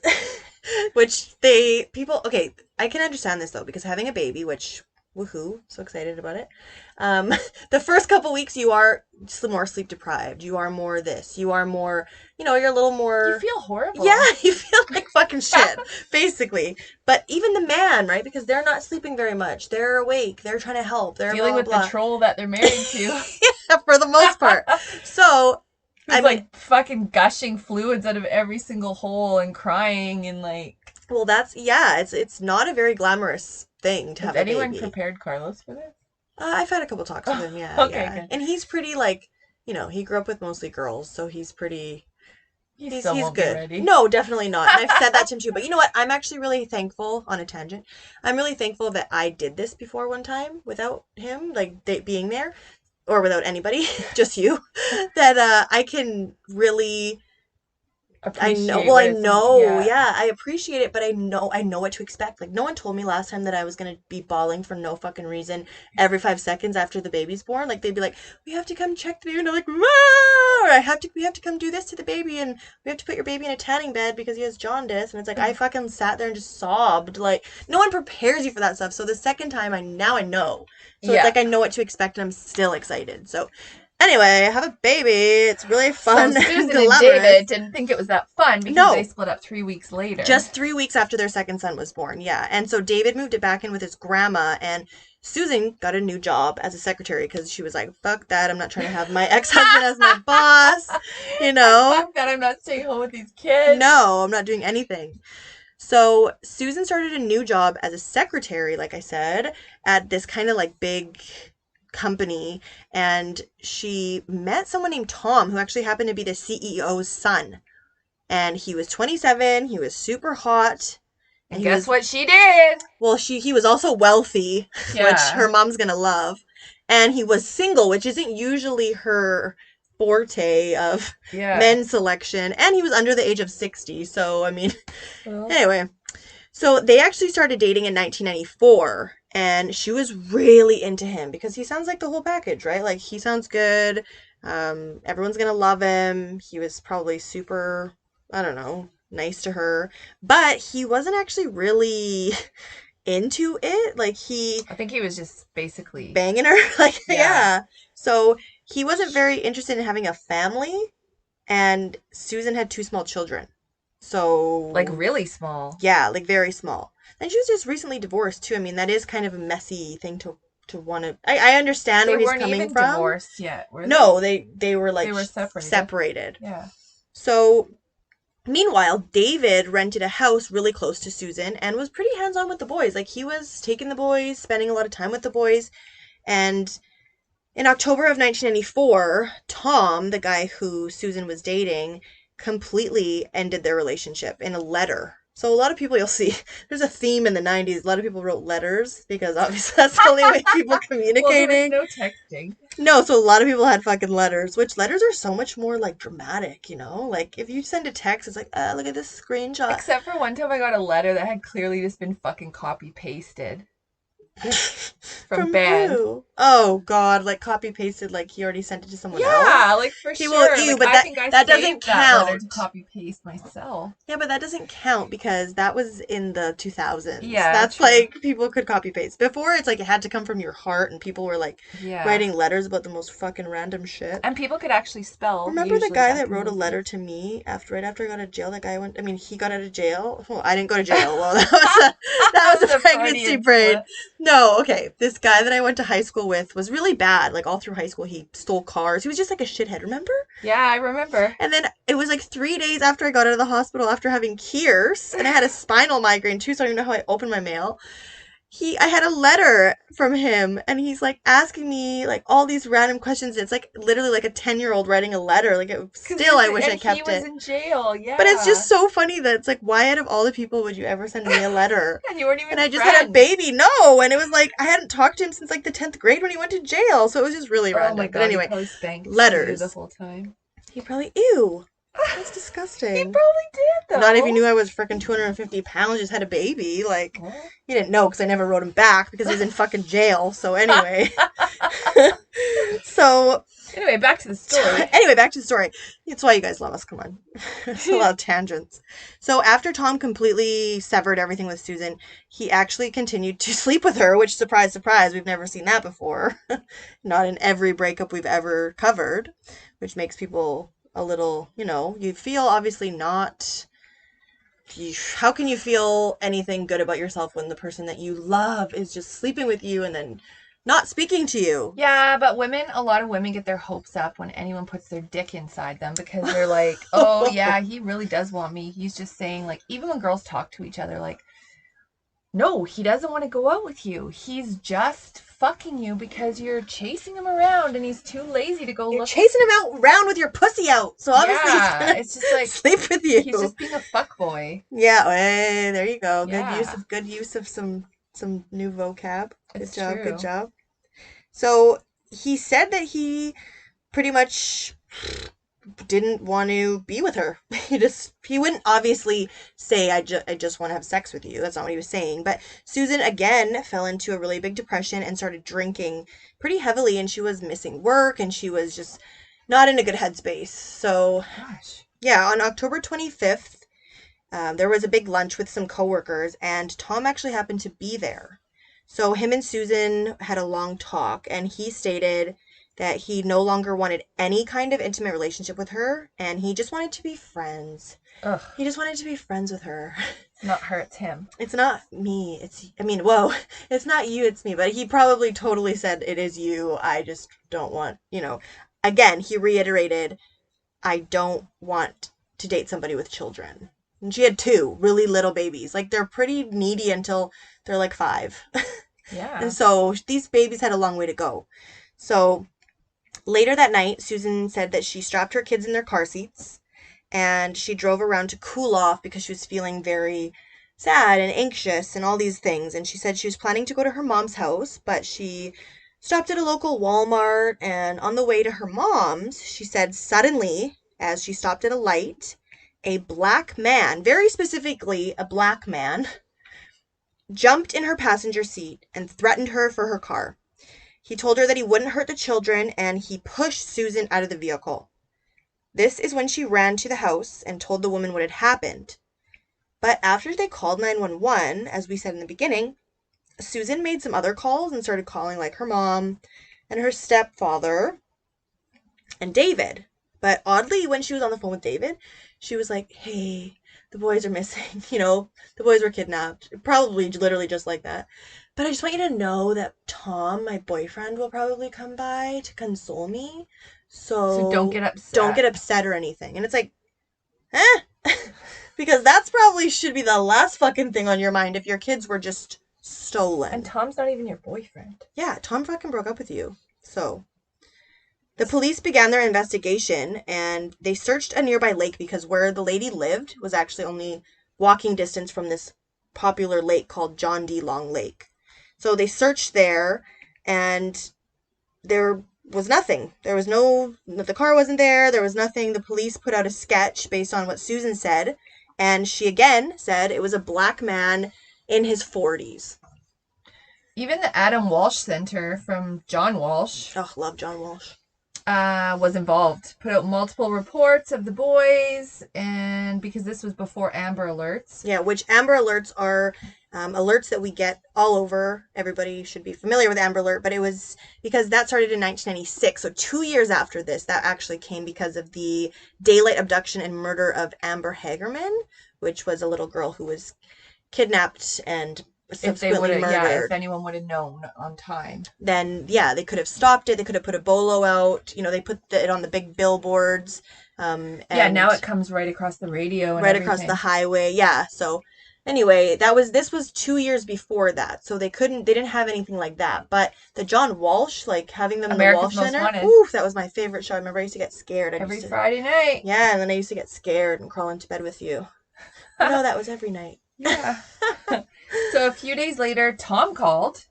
S1: okay, I can understand this though, because having a baby, which Woohoo. So excited about it. Um, the first couple weeks, you are more sleep deprived. You are more this. You are more, you're a little
S2: You
S1: more.
S2: feel
S1: Yeah,
S2: horrible.
S1: you feel like fucking shit, basically. But even the man, right? Because they're not sleeping very much. They're awake. They're trying to help. They're
S2: Dealing
S1: blah,
S2: with the
S1: blah,
S2: troll that they're married to.
S1: blah. For the most part. So, I
S2: Who's
S1: mean,
S2: like fucking gushing fluids out of every single hole and crying and like.
S1: well, it's not a very glamorous thing to
S2: Has
S1: have a
S2: anyone
S1: baby.
S2: prepared Carlos for this?
S1: I've had a couple talks with him, yeah,
S2: Okay,
S1: yeah.
S2: good.
S1: And he's pretty, like, he grew up with mostly girls, so he's pretty.
S2: He
S1: He's
S2: still
S1: he's
S2: won't be
S1: good.
S2: ready.
S1: No, definitely not. And I've said that to him too. But you know what? I'm actually really thankful, on a tangent. I'm really thankful that I did this before one time without him, like being there, or without anybody, just you. That I can really. I know.
S2: Appreciate
S1: Well,
S2: what
S1: I
S2: it's.
S1: know.
S2: Yeah.
S1: Yeah, I appreciate it, but I know what to expect. Like no one told me last time that I was gonna be bawling for no fucking reason every 5 seconds after the baby's born. Like they'd be like, "We have to come check the baby," and I'm like, "Whoa!" Or we have to come do this to the baby, and we have to put your baby in a tanning bed because he has jaundice. And it's like I fucking sat there and just sobbed. Like no one prepares you for that stuff. So the second time, I know. So it's
S2: Yeah.
S1: like I know what to expect, and I'm still excited. So anyway, I have a baby. It's really
S2: So
S1: fun and
S2: Susan and
S1: glamorous.
S2: David didn't think it was that fun because
S1: No.
S2: they split up 3 weeks later.
S1: Just 3 weeks after their second son was born, yeah. And so David moved it back in with his grandma, and Susan got a new job as a secretary because she was like, fuck that, I'm not trying to have my ex-husband as my boss,
S2: Fuck that, I'm not staying home with these kids.
S1: No, I'm not doing anything. So Susan started a new job as a secretary, like I said, at this kind of like big company, and she met someone named Tom who actually happened to be the CEO's son. And he was 27, he was super hot.
S2: And guess what she did?
S1: Well, he was also wealthy,
S2: Yeah.
S1: which her mom's gonna love. And he was single, which isn't usually her forte of
S2: Yeah.
S1: men's selection. And he was under the age of 60. So, I mean,
S2: Well,
S1: anyway. So they actually started dating in 1994. And she was really into him because he sounds like the whole package, right? Like, he sounds good. Everyone's gonna love him. He was probably super, I don't know, nice to her. But he wasn't actually really into it. Like
S2: I think he was just basically
S1: banging her. Like,
S2: Yeah.
S1: yeah. So he wasn't very interested in having a family. And Susan had two small children. So
S2: like really small.
S1: yeah, like very small. And she was just recently divorced too. I mean, that is kind of a messy thing to want to. I understand
S2: They
S1: where he's
S2: weren't
S1: coming
S2: even
S1: from.
S2: divorced yet, were they?
S1: No, they were like
S2: They were separated.
S1: separated.
S2: Yeah.
S1: So meanwhile, David rented a house really close to Susan and was pretty hands-on with the boys. Like he was taking the boys, spending a lot of time with the boys. And in October of 1994, Tom, the guy who Susan was dating, completely ended their relationship in a letter. So a lot of people you'll see, there's a theme in the 90s. A lot of people wrote letters because obviously that's the only way people communicating.
S2: Well, there was no texting.
S1: No, so a lot of people had fucking letters, which letters are so much more like dramatic, you know? Like if you send a text, it's like, look at this screenshot.
S2: Except for one time I got a letter that had clearly just been fucking copy pasted. From Ben.
S1: Who? Oh God! Like copy pasted, like he already sent it to someone else.
S2: Yeah, like for
S1: He
S2: sure.
S1: will ew,
S2: Like,
S1: but
S2: I think I
S1: that
S2: saved
S1: doesn't
S2: that letter
S1: count.
S2: to copy paste myself.
S1: Yeah, but that doesn't count because that was in the 2000s.
S2: Yeah,
S1: That's
S2: true.
S1: like people could copy paste. Before it's like it had to come from your heart and people were like
S2: Yeah.
S1: writing letters about the most fucking random shit.
S2: And people could actually spell.
S1: Remember the
S2: usually
S1: guy
S2: back
S1: that
S2: in
S1: wrote a
S2: those
S1: letter
S2: days.
S1: to me right after I got out of jail? That guy went. I mean, he got out of jail. Well, I didn't go to jail. Well, that was a pregnancy
S2: Freudian
S1: brain.
S2: slip.
S1: No, okay. This guy that I went to high school with was really bad. Like all through high school, he stole cars. He was just like a shithead. Remember?
S2: Yeah, I remember.
S1: And then it was like 3 days after I got out of the hospital after having Kears, and I had a spinal migraine too, so I don't even know how I opened my mail. I had a letter from him, and he's like asking me like all these random questions. It's like literally like a 10-year-old writing a letter. Like I wish I kept
S2: he was
S1: it.
S2: in jail, yeah.
S1: But it's just so funny that it's like, why out of all the people would you ever send me a letter?
S2: And you weren't even
S1: And I just
S2: friends.
S1: had a baby. No, and it was like I hadn't talked to him since like the 10th grade when he went to jail. So it was just really
S2: Oh
S1: random.
S2: my god,
S1: But anyway,
S2: he probably spanked
S1: letters.
S2: you the whole time.
S1: he probably ew. That's disgusting.
S2: He probably did, though.
S1: Not if he knew I was freaking 250 pounds, just had a baby. Like,
S2: What?
S1: he didn't know because I never wrote him back because he was in fucking jail. So, anyway. So,
S2: Anyway, back to the story.
S1: Anyway, back to the story. It's why you guys love us. Come on. It's a lot of tangents. So after Tom completely severed everything with Susan, he actually continued to sleep with her, which, surprise, surprise, we've never seen that before. Not in every breakup we've ever covered, which makes people a little, you feel obviously not. How can you feel anything good about yourself when the person that you love is just sleeping with you and then not speaking to you?
S2: Yeah, but a lot of women get their hopes up when anyone puts their dick inside them because they're like, oh, yeah, he really does want me. He's just saying, like, even when girls talk to each other, like, no, he doesn't want to go out with you. He's just fucking you because you're chasing him around and he's too lazy to go
S1: You're
S2: look.
S1: chasing him out around with your pussy out. So obviously he's
S2: Yeah,
S1: gonna
S2: it's just like
S1: sleep with you.
S2: he's just being a fuck boy.
S1: Yeah, hey, there you go.
S2: Yeah,
S1: Good use of some new vocab. Good
S2: it's
S1: job, good
S2: true.
S1: job. So he said that he pretty much didn't want to be with her. He wouldn't obviously say I just want to have sex with you. That's not what he was saying. But Susan again fell into a really big depression and started drinking pretty heavily, and she was missing work and she was just not in a good headspace. So
S2: Gosh.
S1: yeah, on October 25th, there was a big lunch with some coworkers, and Tom actually happened to be there. So him and Susan had a long talk, and he stated that he no longer wanted any kind of intimate relationship with her, and he just wanted to be friends.
S2: Ugh.
S1: He just wanted to be friends with her.
S2: It's not her, it's him.
S1: It's not me. Whoa, it's not you, it's me. But he probably totally said, it is you. I just don't want, Again, he reiterated, I don't want to date somebody with children. And she had two really little babies. Like, they're pretty needy until they're like 5.
S2: Yeah.
S1: And so these babies had a long way to go. So later that night, Susan said that she strapped her kids in their car seats and she drove around to cool off because she was feeling very sad and anxious and all these things. And she said she was planning to go to her mom's house, but she stopped at a local Walmart. And on the way to her mom's, she said suddenly, as she stopped at a light, a black man, very specifically a black man, jumped in her passenger seat and threatened her for her car. He told her that he wouldn't hurt the children, and he pushed Susan out of the vehicle. This is when she ran to the house and told the woman what had happened. But after they called 911, as we said in the beginning, Susan made some other calls and started calling like her mom and her stepfather and David. But oddly, when she was on the phone with David, she was like, hey, the boys are missing. The boys were kidnapped. Probably literally just like that. But I just want you to know that Tom, my boyfriend, will probably come by to console me.
S2: So don't get upset.
S1: Don't get upset or anything. And it's like, because that's probably should be the last fucking thing on your mind if your kids were just stolen.
S2: And Tom's not even your boyfriend.
S1: Yeah, Tom fucking broke up with you. So the police began their investigation and they searched a nearby lake because where the lady lived was actually only walking distance from this popular lake called John D. Long Lake. So they searched there and there was nothing. The car wasn't there. There was nothing. The police put out a sketch based on what Susan said. And she again said it was a black man in his 40s.
S2: Even the Adam Walsh Center from John Walsh.
S1: Oh, love John Walsh.
S2: Was involved. Put out multiple reports of the boys, and because this was before Amber Alerts.
S1: Yeah, which Amber Alerts are alerts that we get all over. Everybody should be familiar with Amber Alert, but it was because that started in 1996. So 2 years after this, that actually came because of the daylight abduction and murder of Amber Hagerman, which was a little girl who was kidnapped and subsequently murdered.
S2: Yeah, if anyone would have known on time.
S1: Then, yeah, they could have stopped it. They could have put a bolo out. They put it on the big billboards.
S2: And now it comes right across the radio and
S1: right
S2: everything.
S1: Across the highway. Yeah, so anyway, this was 2 years before that. So they didn't have anything like that. But the John Walsh, like having them in the Walsh Center, oof, that was my favorite show. I remember I used to get scared.
S2: Every Friday night.
S1: Yeah, and then I used to get scared and crawl into bed with you. No, that was every night.
S2: Yeah. So a few days later, Tom called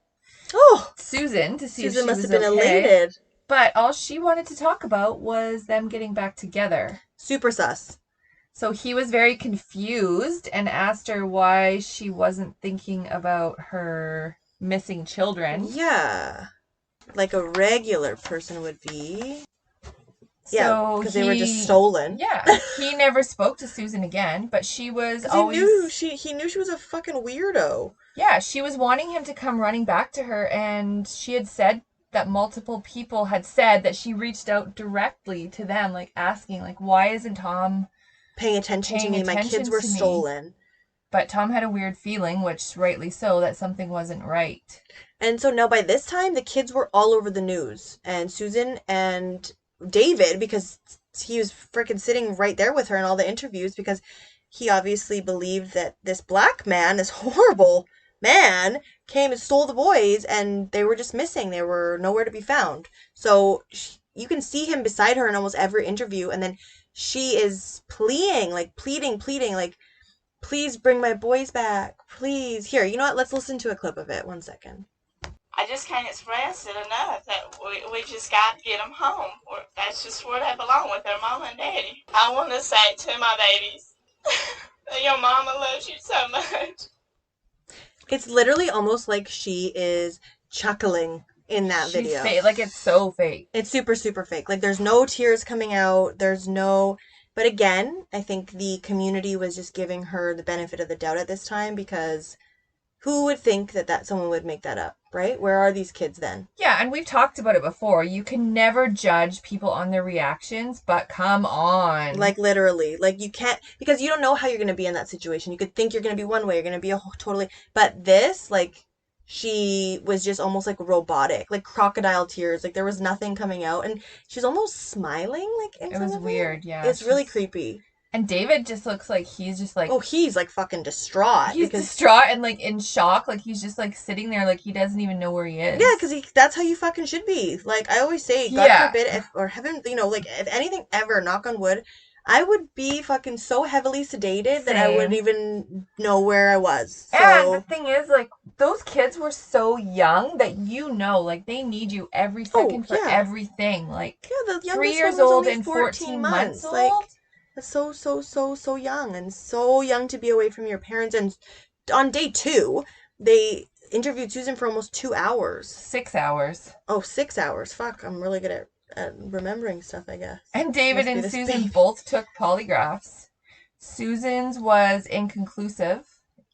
S2: Susan to see if she was okay. Susan must have been elated. But all she wanted to talk about was them getting back together.
S1: Super sus.
S2: So he was very confused and asked her why she wasn't thinking about her missing children.
S1: Yeah. Like a regular person would be. Yeah,
S2: So
S1: because they were just stolen.
S2: he never spoke to Susan again, but she was
S1: Because
S2: always,
S1: he knew she was a fucking weirdo.
S2: yeah, she was wanting him to come running back to her, and she had said that multiple people had said that she reached out directly to them, like asking, like, why isn't Tom
S1: Paying attention to
S2: paying
S1: me. My kids
S2: attention
S1: were
S2: to me?
S1: stolen.
S2: But Tom had a weird feeling, which rightly so, that something wasn't right.
S1: And so now by this time, the kids were all over the news. And Susan and David, because he was freaking sitting right there with her in all the interviews, because he obviously believed that this black man, this horrible man, came and stole the boys and they were just missing. They were nowhere to be found. So you can see him beside her in almost every interview. And then she is pleading, like, please bring my boys back. Please. Here, you know what? Let's listen to a clip of it. 1 second.
S3: I just can't express it enough that we just got to get them home. That's just where they belong, with their mama and daddy. I want to say to my babies that your mama loves you so much.
S1: It's literally almost like she is chuckling in that
S2: She's
S1: video.
S2: fake, like it's so fake.
S1: It's super, super fake. Like there's no tears coming out. There's no. But again, I think the community was just giving her the benefit of the doubt at this time because who would think that someone would make that up, right? Where are these kids then?
S2: Yeah, and we've talked about it before. You can never judge people on their reactions, but come on.
S1: Like literally, like you can't, because you don't know how you're going to be in that situation. You could think you're going to be one way, you're going to be a totally, but this, like, she was just almost like robotic, like crocodile tears. Like there was nothing coming out, and she's almost smiling, like in
S2: It
S1: front
S2: was
S1: of
S2: weird,
S1: it.
S2: yeah.
S1: It's really creepy.
S2: And David just looks like he's just like,
S1: Oh, he's like fucking distraught
S2: he's
S1: because
S2: distraught and like in shock. Like he's just like sitting there, like he doesn't even know where he is.
S1: yeah, because that's how you fucking should be. Like I always say, God
S2: Yeah.
S1: forbid, or heaven, like if anything ever, knock on wood, I would be fucking so heavily sedated that I
S2: Same.
S1: wouldn't even know where I was.
S2: And the
S1: So,
S2: thing is, like, those kids were so young that like they need you every second for
S1: yeah.
S2: everything. Like,
S1: Yeah, the
S2: 3
S1: youngest
S2: years
S1: one was
S2: old
S1: only
S2: and
S1: 14
S2: 14
S1: months.
S2: months
S1: Like,
S2: old.
S1: that's so young, and so young to be away from your parents. And on day 2, they interviewed Susan for almost 2 hours.
S2: 6 hours.
S1: Oh, 6 hours. Fuck, I'm really good at remembering stuff, I guess.
S2: And David and Susan both took polygraphs. Susan's was inconclusive,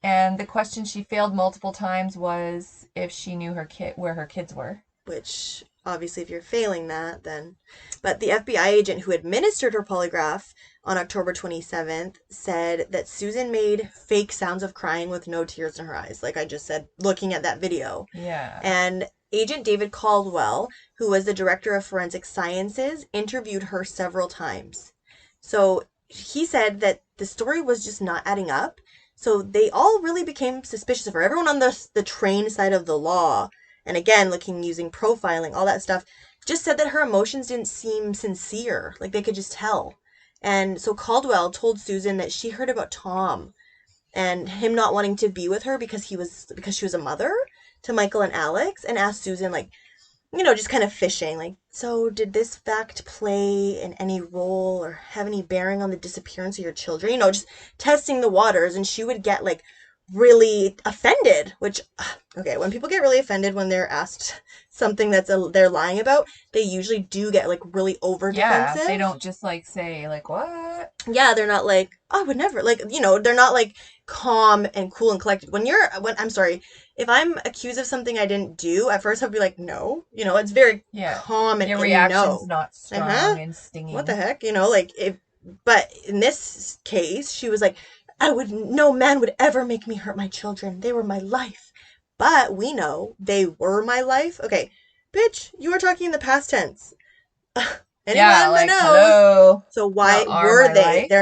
S2: and the question she failed multiple times was if she knew where her kids were.
S1: Which, obviously, if you're failing that, then. But the FBI agent who administered her polygraph on October 27th said that Susan made fake sounds of crying with no tears in her eyes, like I just said, looking at that video.
S2: Yeah.
S1: And Agent David Caldwell, who was the director of forensic sciences, interviewed her several times. So he said that the story was just not adding up. So they all really became suspicious of her. Everyone on the trained side of the law, and again, using profiling, all that stuff, just said that her emotions didn't seem sincere. Like they could just tell. And so Caldwell told Susan that she heard about Tom and him not wanting to be with her because she was a mother to Michael and Alex, and asked Susan, like, just kind of fishing, like, so did this fact play in any role or have any bearing on the disappearance of your children? Just testing the waters. And she would get like really offended, which, okay, when people get really offended when they're asked something they're lying about, they usually do get like really over defensive.
S2: Yeah, they don't just like say like, what?
S1: Yeah, they're not like, oh, I would never, like, they're not like calm and cool and collected. I'm sorry, if I'm accused of something I didn't do, at first I'd be like, no, it's very calm and
S2: your reaction's
S1: no.
S2: not strong and stinging.
S1: What the heck, but in this case, she was like, no man would ever make me hurt my children. They were my life. But we know they were my life. Okay, bitch, you are talking in the past tense. Anyone that knows.
S2: Hello.
S1: So why were they? They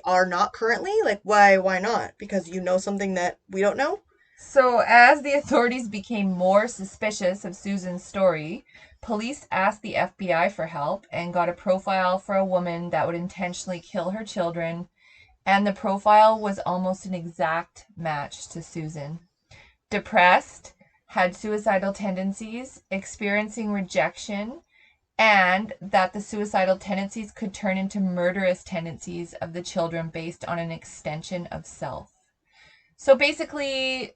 S1: are not currently? Like, why not? Because you know something that we don't know?
S2: So as the authorities became more suspicious of Susan's story, police asked the FBI for help and got a profile for a woman that would intentionally kill her children. And the profile was almost an exact match to Susan. Depressed, had suicidal tendencies, experiencing rejection, and that the suicidal tendencies could turn into murderous tendencies of the children based on an extension of self. So basically,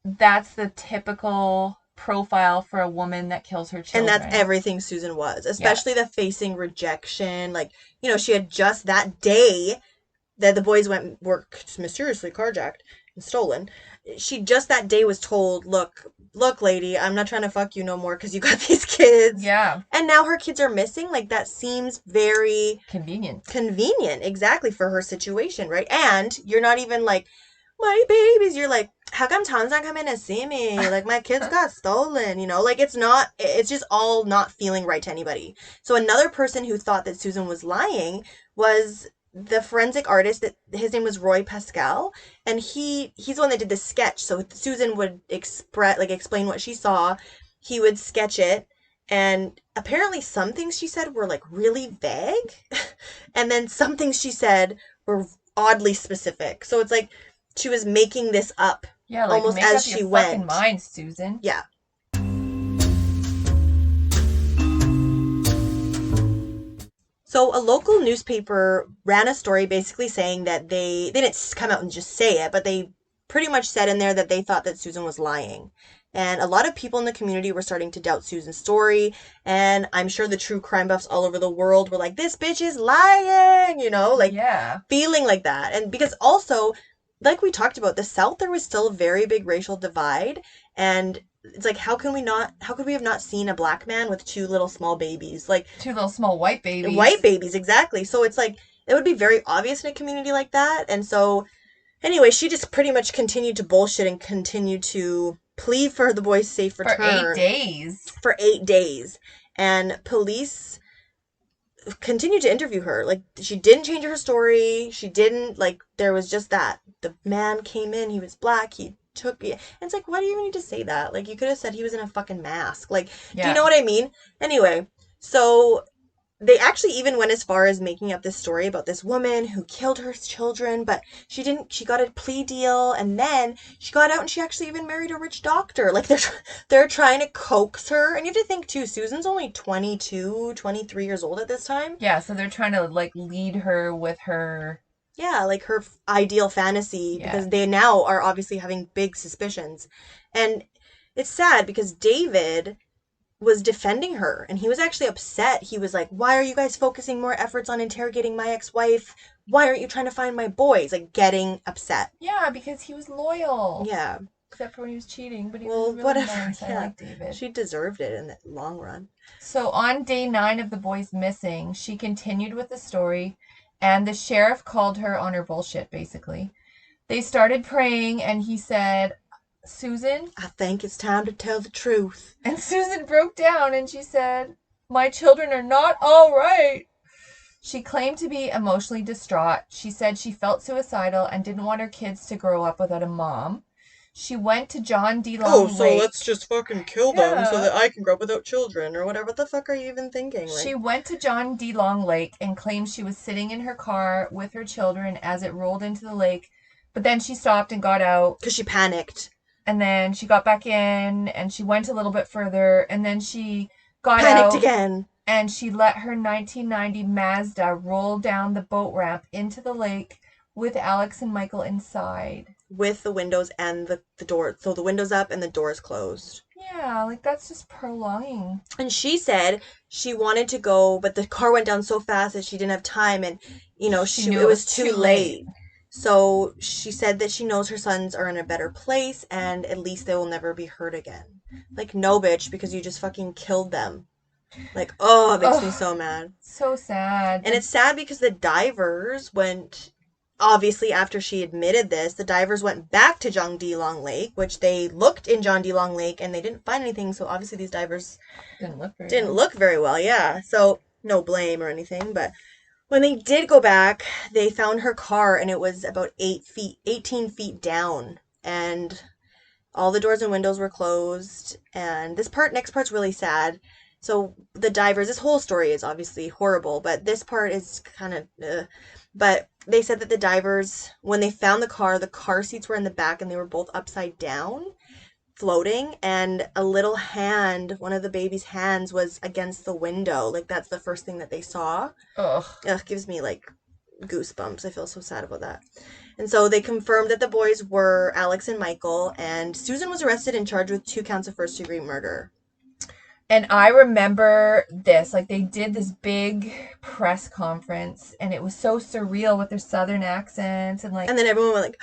S2: that's the typical profile for a woman that kills her
S1: And
S2: children.
S1: that's everything Susan was, especially the facing rejection. Like, you know, she had just that day that the boys were mysteriously carjacked and stolen. She just that day was told, look, lady, I'm not trying to fuck you no more because you got these kids.
S2: Yeah.
S1: And now her kids are missing. Like, that seems very
S2: convenient,
S1: exactly, for her situation, right? And you're not even like, my babies. You're like, how come Tom's not coming to see me? Like, my kids got stolen, you know? Like, it's just all not feeling right to anybody. So another person who thought that Susan was lying was the forensic artist. That his name was Roy Pascal, and he's the one that did the sketch. So Susan would explain what she saw. He would sketch it, and apparently some things she said were like really vague, and then some things she said were oddly specific. So it's like she was making this up,
S2: yeah, like,
S1: almost
S2: make
S1: as
S2: up
S1: she
S2: your
S1: went.
S2: Fucking mind, Susan.
S1: Yeah. So a local newspaper ran a story basically saying that they didn't come out and just say it, but they pretty much said in there that they thought that Susan was lying. And a lot of people in the community were starting to doubt Susan's story. And I'm sure the true crime buffs all over the world were like, this bitch is lying, you know, like,
S2: yeah,
S1: feeling like that. And because also, like we talked about, the South, there was still a very big racial divide. And it's like, how could we have not seen a black man with two little small babies? Like,
S2: two little small white babies.
S1: White babies, exactly. So it's like, it would be very obvious in a community like that. And so, anyway, she just pretty much continued to bullshit and continued to plead for the boy's safe return.
S2: For 8 days.
S1: For 8 days. And police continued to interview her. Like, she didn't change her story. She didn't, like, there was just that. The man came in, he was black, he took it. And it's like, why do you even need to say that? Like, you could have said he was in a fucking mask. Like, do you know what I mean? Anyway, so they actually even went as far as making up this story about this woman who killed her children, but she got a plea deal, and then she got out and she actually even married a rich doctor. Like, they're trying to coax her. And you have to think too, Susan's only 22, 23 years old at this time.
S2: Yeah, so they're trying to, like, lead her with her...
S1: Yeah, like her ideal fantasy, because they now are obviously having big suspicions. And it's sad because David was defending her, and he was actually upset. He was like, why are you guys focusing more efforts on interrogating my ex-wife? Why aren't you trying to find my boys? Like, getting upset.
S2: Yeah, because he was loyal.
S1: Yeah.
S2: Except for when he was cheating, but he was really
S1: whatever.
S2: nice.
S1: Yeah.
S2: I like David.
S1: She deserved it in the long run.
S2: So on day 9 of the boys missing, she continued with the story, and the sheriff called her on her bullshit, basically. They started praying, and he said, Susan?
S1: I think it's time to tell the truth.
S2: And Susan broke down, and she said, my children are not all right. She claimed to be emotionally distraught. She said she felt suicidal and didn't want her kids to grow up without a mom. She went to John D. Long Lake.
S1: So let's just fucking kill them so that I can grow up without children or whatever. What the fuck are you even thinking? Like,
S2: she went to John D. Long Lake and claimed she was sitting in her car with her children as it rolled into the lake. But then she stopped and got out.
S1: Because she panicked.
S2: And then she got back in and she went a little bit further. And then she got
S1: panicked
S2: out
S1: again.
S2: And she let her 1990 Mazda roll down the boat ramp into the lake with Alex and Michael inside.
S1: With the windows and the door. So the windows up and the doors closed.
S2: Yeah, like, that's just prolonging.
S1: And she said she wanted to go, but the car went down so fast that she didn't have time, and, you know, she knew it was too late. So she said that she knows her sons are in a better place, and at least they will never be hurt again. Like, no, bitch, because you just fucking killed them. Like, oh, it makes me so mad.
S2: So sad.
S1: And it's sad because the divers went... Obviously, after she admitted this, the divers went back to John D. Long Lake, which they looked in John D. Long Lake, and they didn't find anything, so obviously these divers
S2: didn't
S1: look very well, yeah. So, no blame or anything, but when they did go back, they found her car, and it was about 18 feet down, and all the doors and windows were closed, and next part's really sad. So, the divers, this whole story is obviously horrible, but this part is kind of, but they said that the divers, when they found the car seats were in the back and they were both upside down, floating, and a little hand, one of the baby's hands, was against the window. Like, that's the first thing that they saw.
S2: Ugh.
S1: Ugh, gives me, like, goosebumps. I feel so sad about that. And so they confirmed that the boys were Alex and Michael, and Susan was arrested and charged with 2 counts of first-degree murder.
S2: And I remember this, like they did this big press conference and it was so surreal with their southern accents and like
S1: And then everyone went like,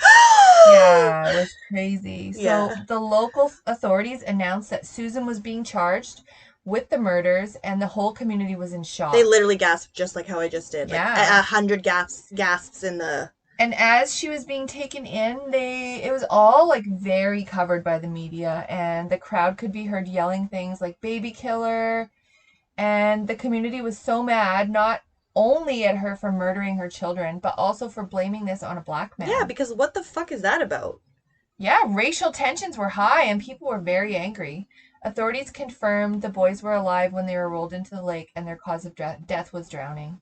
S2: yeah, it was crazy.
S1: Yeah.
S2: So the local authorities announced that Susan was being charged with the murders and the whole community was in shock.
S1: They literally gasped just like how I just did.
S2: Yeah.
S1: Like 100 gasps in the...
S2: And as she was being taken in, it was all like very covered by the media, and the crowd could be heard yelling things like baby killer, and the community was so mad, not only at her for murdering her children, but also for blaming this on a black man.
S1: Yeah, because what the fuck is that about?
S2: Yeah, racial tensions were high and people were very angry. Authorities confirmed the boys were alive when they were rolled into the lake and their cause of death was drowning.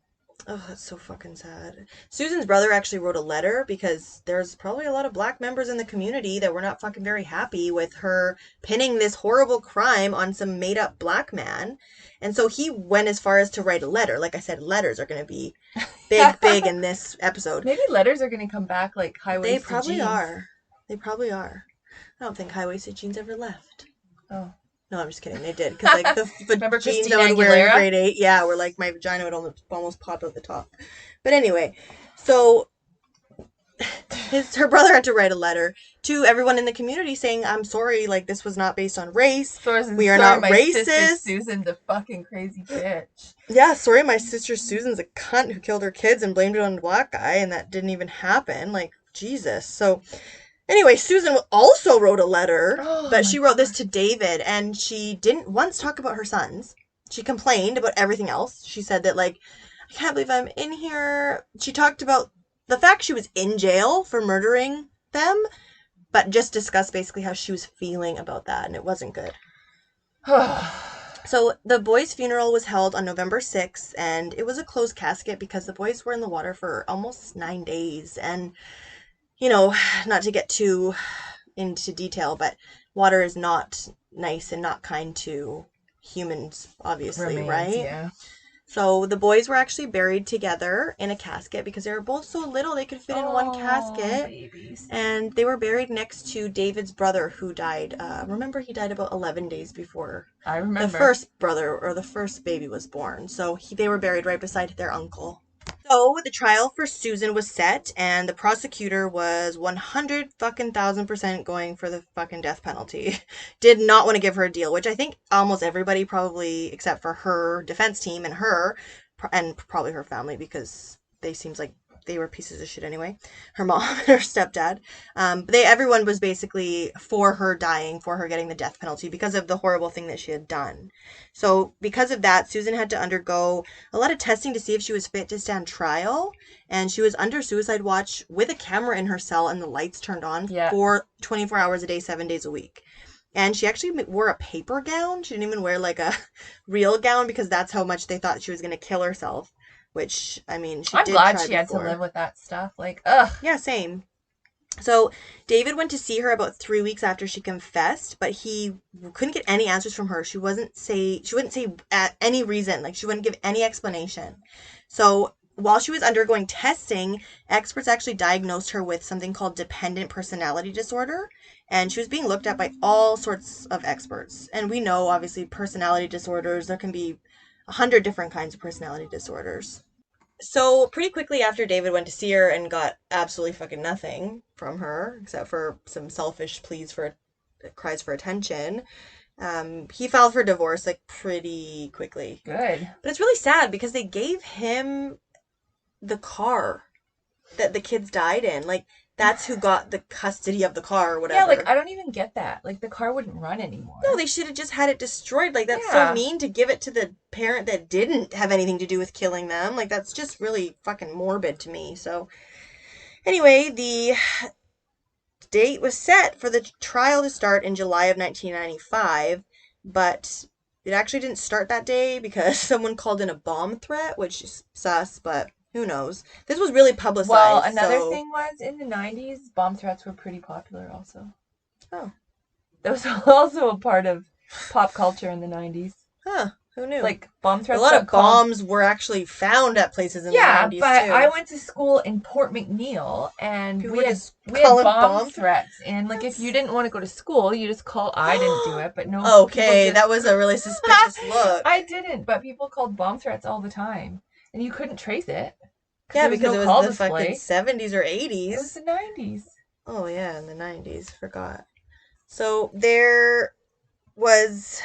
S1: Oh, that's so fucking sad. Susan's brother actually wrote a letter because there's probably a lot of black members in the community that were not fucking very happy with her pinning this horrible crime on some made up black man. And so he went as far as to write a letter. Like I said, letters are going to be big in this episode.
S2: Maybe letters are going to come back like high-waisted
S1: They probably
S2: jeans.
S1: are. They probably are. I don't think high-waisted jeans ever left.
S2: Oh.
S1: No, I'm just kidding. They did. Because, like, the jeans
S2: Christina
S1: I would wear in
S2: Aguilera?
S1: grade 8, yeah, were like, my vagina would almost pop out the top. But anyway, so her brother had to write a letter to everyone in the community saying, I'm sorry, like, this was not based on race. We are not
S2: my
S1: racist.
S2: Sister Susan's a fucking crazy bitch.
S1: Yeah, sorry, my sister Susan's a cunt who killed her kids and blamed it on the black guy, and that didn't even happen. Like, Jesus. So... Anyway, Susan also wrote a letter, but she wrote this to David, and she didn't once talk about her sons. She complained about everything else. She said that, like, I can't believe I'm in here. She talked about the fact she was in jail for murdering them, but just discussed basically how she was feeling about that, and it wasn't good. So the boys' funeral was held on November 6th, and it was a closed casket because the boys were in the water for almost 9 days, and... You know, not to get too into detail, but water is not nice and not kind to humans, obviously, right?
S2: Yeah.
S1: So the boys were actually buried together in a casket because they were both so little they could fit in one casket.
S2: Babies.
S1: And they were buried next to David's brother who died. Remember, he died about 11 days before
S2: I remember.
S1: the first brother or the first baby was born. So they were buried right beside their uncle. So the trial for Susan was set, and the prosecutor was 100,000% going for the fucking death penalty. Did not want to give her a deal, which I think almost everybody probably, except for her defense team and her, and probably her family, because they seems like they were pieces of shit anyway. Her mom and her stepdad. Everyone was basically for her dying, for her getting the death penalty because of the horrible thing that she had done. So because of that, Susan had to undergo a lot of testing to see if she was fit to stand trial. And she was under suicide watch with a camera in her cell and the lights turned on for 24 hours a day, 7 days a week. And she actually wore a paper gown. She didn't even wear like a real gown because that's how much they thought she was going to kill herself. Which, I mean,
S2: I'm glad she had to live with that stuff. Like, ugh.
S1: Yeah, same. So David went to see her about 3 weeks after she confessed, but he couldn't get any answers from her. She wouldn't say any reason. Like, she wouldn't give any explanation. So while she was undergoing testing, experts actually diagnosed her with something called dependent personality disorder. And she was being looked at by all sorts of experts. And we know, obviously, personality disorders, there can be 100 different kinds of personality disorders. So pretty quickly after David went to see her and got absolutely fucking nothing from her, except for some selfish cries for attention, he filed for divorce like pretty quickly.
S2: Good.
S1: But it's really sad because they gave him the car that the kids died in. Like, that's who got the custody of the car or whatever.
S2: Yeah, like, I don't even get that. Like, the car wouldn't run anymore.
S1: No, they should have just had it destroyed. Like, that's so mean to give it to the parent that didn't have anything to do with killing them. Like, that's just really fucking morbid to me. So, anyway, the date was set for the trial to start in July of 1995, but it actually didn't start that day because someone called in a bomb threat, which is sus, but... Who knows? This was really publicized.
S2: Well, another thing was, in the 90s, bomb threats were pretty popular also.
S1: Oh.
S2: That was also a part of pop culture in the 90s.
S1: Huh. Who knew?
S2: Like bombthreats.com.
S1: A lot of bombs were actually found at places in the 90s,
S2: but
S1: too.
S2: I went to school in Port McNeil, and
S1: People
S2: we had
S1: just calling
S2: bomb threats. And like, if you didn't want to go to school, you just call. I didn't do it, but no.
S1: Okay,
S2: just...
S1: that was a really suspicious look.
S2: I didn't, but people called bomb threats all the time, and you couldn't trace it.
S1: Yeah, because
S2: no
S1: it was the fucking 70s or 80s.
S2: It was the 90s.
S1: Oh yeah, in the 90s. Forgot. So there was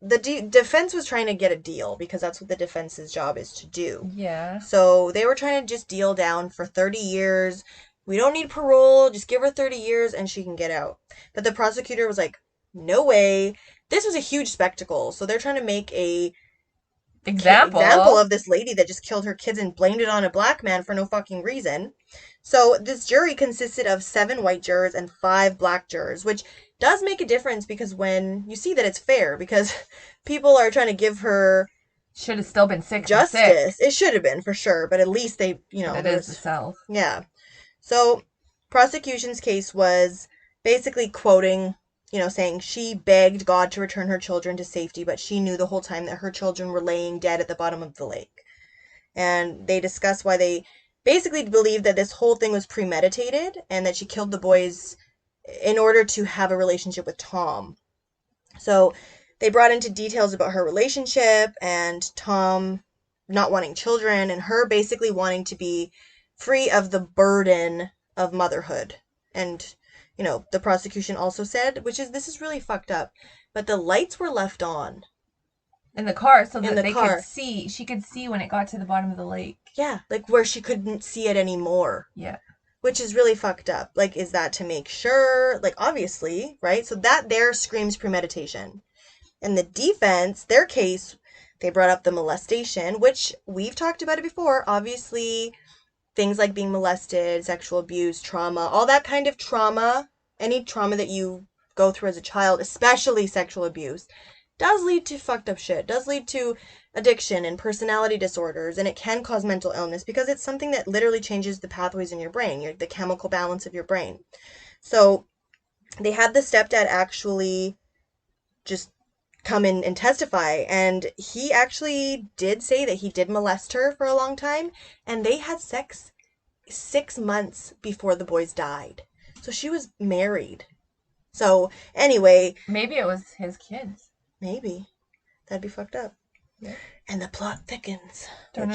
S1: the defense was trying to get a deal because that's what the defense's job is to do.
S2: Yeah.
S1: So they were trying to just deal down for 30 years. We don't need parole. Just give her 30 years and she can get out. But the prosecutor was like, no way. This was a huge spectacle. So they're trying to make a example of this lady that just killed her kids and blamed it on a black man for no fucking reason. So this jury consisted of 7 white jurors and 5 black jurors, which does make a difference because when you see that it's fair, because people are trying to give her
S2: should have still been 6
S1: justice. It should have been for sure, but at least they,
S2: it is the South.
S1: Yeah. So prosecution's case was basically quoting, saying she begged God to return her children to safety, but she knew the whole time that her children were laying dead at the bottom of the lake. And they discuss why they basically believed that this whole thing was premeditated and that she killed the boys in order to have a relationship with Tom. So they brought into details about her relationship and Tom not wanting children and her basically wanting to be free of the burden of motherhood. And, the prosecution also said, this is really fucked up, but the lights were left on.
S2: In the car so that could see. She could see when it got to the bottom of the lake.
S1: Yeah, like where she couldn't see it anymore.
S2: Yeah.
S1: Which is really fucked up. Like, is that to make sure? Like, obviously, right? So that there screams premeditation. And the defense, their case, they brought up the molestation, which we've talked about it before. Obviously, things like being molested, sexual abuse, trauma, all that kind of trauma, any trauma that you go through as a child, especially sexual abuse, does lead to fucked up shit, does lead to addiction and personality disorders, and it can cause mental illness because it's something that literally changes the pathways in your brain, the chemical balance of your brain. So they had the stepdad actually just come in and testify, and he actually did say that he did molest her for a long time, and they had sex 6 months before the boys died. So she was married. So anyway,
S2: maybe it was his kids.
S1: Maybe. That'd be fucked up.
S2: Yeah.
S1: And the plot thickens.
S2: Which...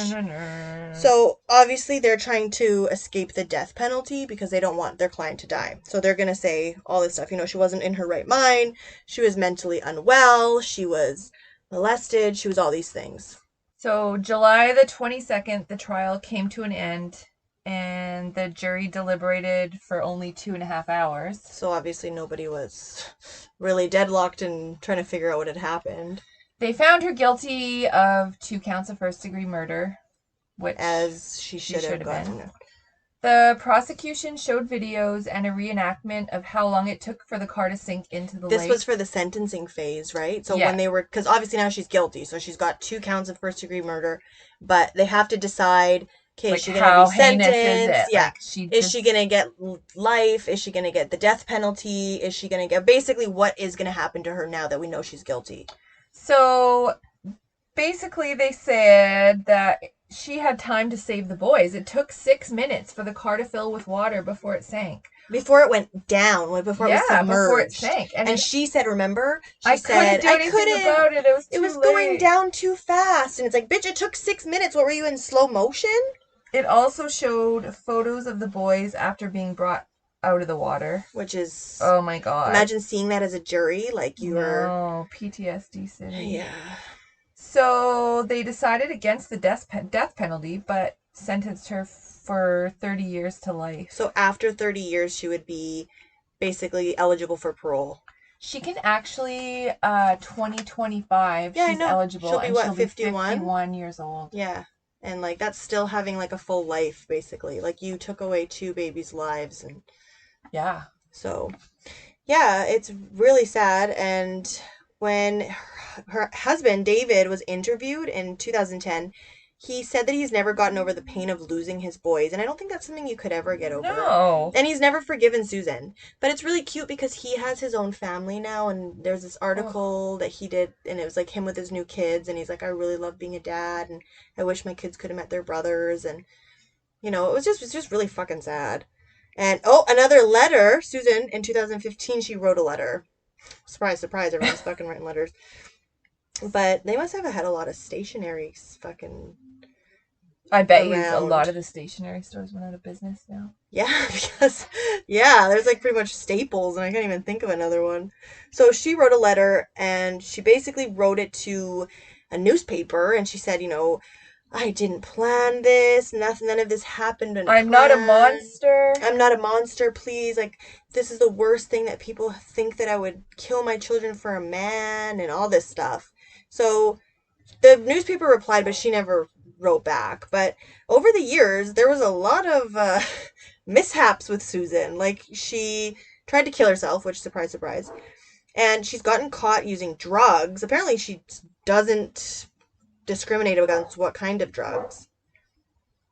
S1: So, obviously, they're trying to escape the death penalty because they don't want their client to die. So, they're going to say all this stuff. She wasn't in her right mind. She was mentally unwell. She was molested. She was all these things.
S2: So, July the 22nd, the trial came to an end. And the jury deliberated for only 2.5 hours.
S1: So obviously nobody was really deadlocked and trying to figure out what had happened.
S2: They found her guilty of 2 counts of first-degree murder, which
S1: as she should have gotten.
S2: Been. The prosecution showed videos and a reenactment of how long it took for the car to sink into the lake.
S1: This was for the sentencing phase, right? So when they were, because obviously now she's guilty, so she's got 2 counts of first-degree murder, but they have to decide. Okay, is she going to be sentenced? Yeah. Is she going to get life? Is she going to get the death penalty? Is she going to get... Basically, what is going to happen to her now that we know she's guilty?
S2: So, basically, they said that she had time to save the boys. It took 6 minutes for the car to fill with water before it sank.
S1: Before it went down, before it was submerged.
S2: Before it sank.
S1: And she said, remember?
S2: She said, I couldn't about it. It was
S1: going down too fast. And it's like, bitch, it took 6 minutes. What, were you in slow motion?
S2: It also showed photos of the boys after being brought out of the water.
S1: Which is...
S2: Oh my god.
S1: Imagine seeing that as a jury. Like you were...
S2: Oh, PTSD city.
S1: Yeah.
S2: So they decided against the death penalty, but sentenced her for 30 years to life.
S1: So after 30 years, she would be basically eligible for parole.
S2: She can actually, 2025,
S1: she's
S2: eligible.
S1: She'll be, what, 51?
S2: 51 years old.
S1: Yeah. And, like, that's still having, like, a full life, basically. Like, you took away 2 babies' lives. And
S2: yeah.
S1: So, yeah, it's really sad. And when her husband, David, was interviewed in 2010, He said that he's never gotten over the pain of losing his boys, and I don't think that's something you could ever get over.
S2: No.
S1: And he's never forgiven Susan. But it's really cute because he has his own family now, and there's this article that he did, and it was like him with his new kids, and he's like, I really love being a dad, and I wish my kids could have met their brothers, and, you know, it's just really fucking sad. And, another letter. Susan, in 2015, she wrote a letter. Surprise, surprise, everyone's fucking writing letters. But they must have had a lot of stationery fucking
S2: I bet you a
S1: around.
S2: lot of the stationery stores went out of business now.
S1: Yeah, because, there's like pretty much staples, and I can't even think of another one. So she wrote a letter, and she basically wrote it to a newspaper, and she said, you know, I didn't plan this, none of this happened unplanned.
S2: I'm not a monster.
S1: I'm not a monster, please. Like, this is the worst thing that people think that I would kill my children for a man, and all this stuff. So the newspaper replied, but she never wrote back. But over the years, there was a lot of mishaps with Susan. Like, she tried to kill herself, which, surprise, surprise. And she's gotten caught using drugs. Apparently, she doesn't discriminate against what kind of drugs.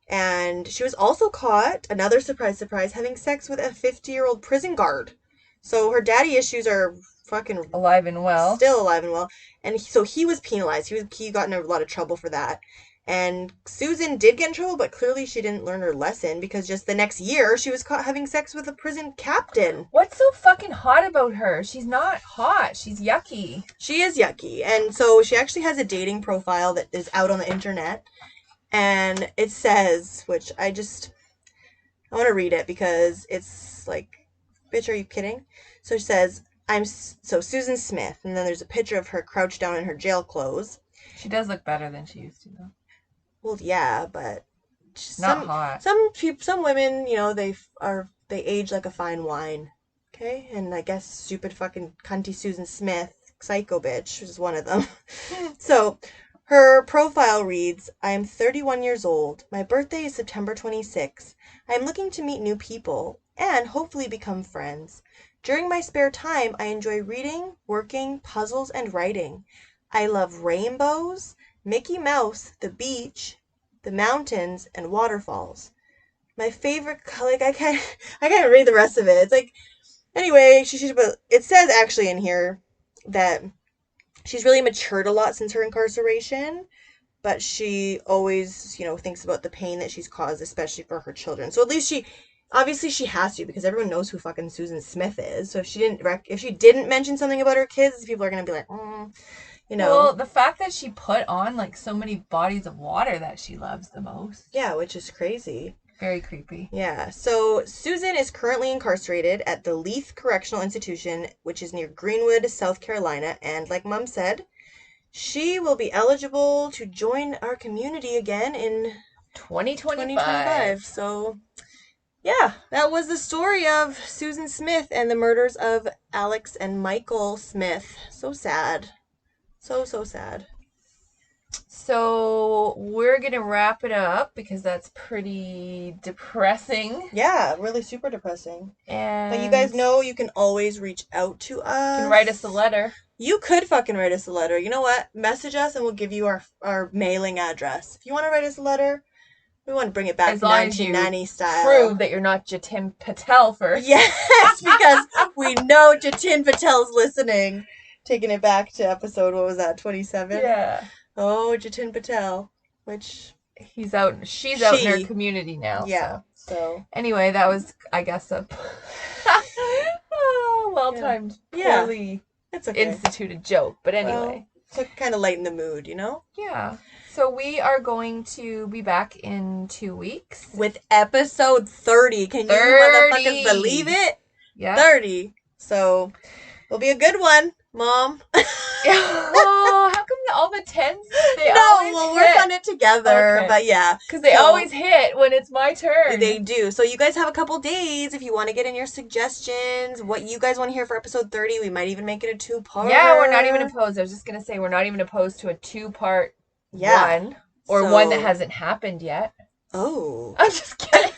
S1: And she was also caught, another surprise, surprise, having sex with a 50-year-old prison guard. So her daddy issues are fucking
S2: alive and well.
S1: Still alive and well. And so he was penalized. He got in a lot of trouble for that. And Susan did get in trouble, but clearly she didn't learn her lesson, because just the next year she was caught having sex with a prison captain.
S2: What's so fucking hot about her? She's not hot. She's yucky.
S1: She is yucky. And so she actually has a dating profile that is out on the internet. And it says, which I want to read it because it's like, bitch, are you kidding? So she says, Susan Smith, and then there's a picture of her crouched down in her jail clothes.
S2: She does look better than she used to, though.
S1: Well, yeah, but
S2: not hot.
S1: Some women, you know, they age like a fine wine. Okay, and I guess stupid fucking cunty Susan Smith, psycho bitch, is one of them. So her profile reads, I am 31 years old. My birthday is September 26. I am looking to meet new people and hopefully become friends. During my spare time, I enjoy reading, working, puzzles, and writing. I love rainbows, Mickey Mouse, the beach, the mountains, and waterfalls. My favorite, like, I can't read the rest of it. It's like, anyway, it says actually in here that she's really matured a lot since her incarceration, but she always, you know, thinks about the pain that she's caused, especially for her children. So at least obviously she has to, because everyone knows who fucking Susan Smith is. So if she didn't mention something about her kids, people are going to be like, you know.
S2: Well, the fact that she put on like so many bodies of water that she loves the most.
S1: Yeah, which is crazy.
S2: Very creepy.
S1: Yeah. So Susan is currently incarcerated at the Leith Correctional Institution, which is near Greenwood, South Carolina. And like Mom said, she will be eligible to join our community again in
S2: 2025.
S1: So, yeah, that was the story of Susan Smith and the murders of Alex and Michael Smith. So sad. So sad.
S2: So we're going to wrap it up because that's pretty depressing.
S1: Yeah, really super depressing.
S2: And
S1: but you guys know you can always reach out to us.
S2: You can write us a letter.
S1: You could fucking write us a letter. You know what? Message us and we'll give you our mailing address. If you want to write us a letter, we want to bring it back
S2: as
S1: 1990 style.
S2: Prove that you're not Jatin Patel first.
S1: Yes, because we know Jatin Patel's listening. Taking it back to episode, what was that, 27?
S2: Yeah.
S1: Oh, Jatin Patel, which
S2: she's out in her community now.
S1: Yeah. So
S2: anyway, that was, I guess, a well-timed, poorly instituted joke. But anyway,
S1: to kind of lighten the mood, you know?
S2: Yeah. So we are going to be back in 2 weeks
S1: with episode 30. Can you motherfuckers believe it?
S2: Yeah.
S1: 30. So it'll be a good one. Mom.
S2: Oh, how come all the 10s?
S1: We'll work on it together. Okay. But yeah.
S2: Because they always hit when it's my turn.
S1: They do. So you guys have a couple days if you want to get in your suggestions, what you guys want to hear for episode 30. We might even make it a 2-part.
S2: Yeah, we're not even opposed. I was just going to say, we're not even opposed to a 2-part one. Or one that hasn't happened yet.
S1: Oh.
S2: I'm just kidding.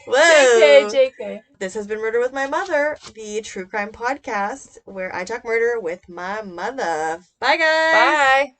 S1: Whoa.
S2: JK.
S1: This has been Murder with My Mother, the true crime podcast where I talk murder with my mother. Bye, guys.
S2: Bye.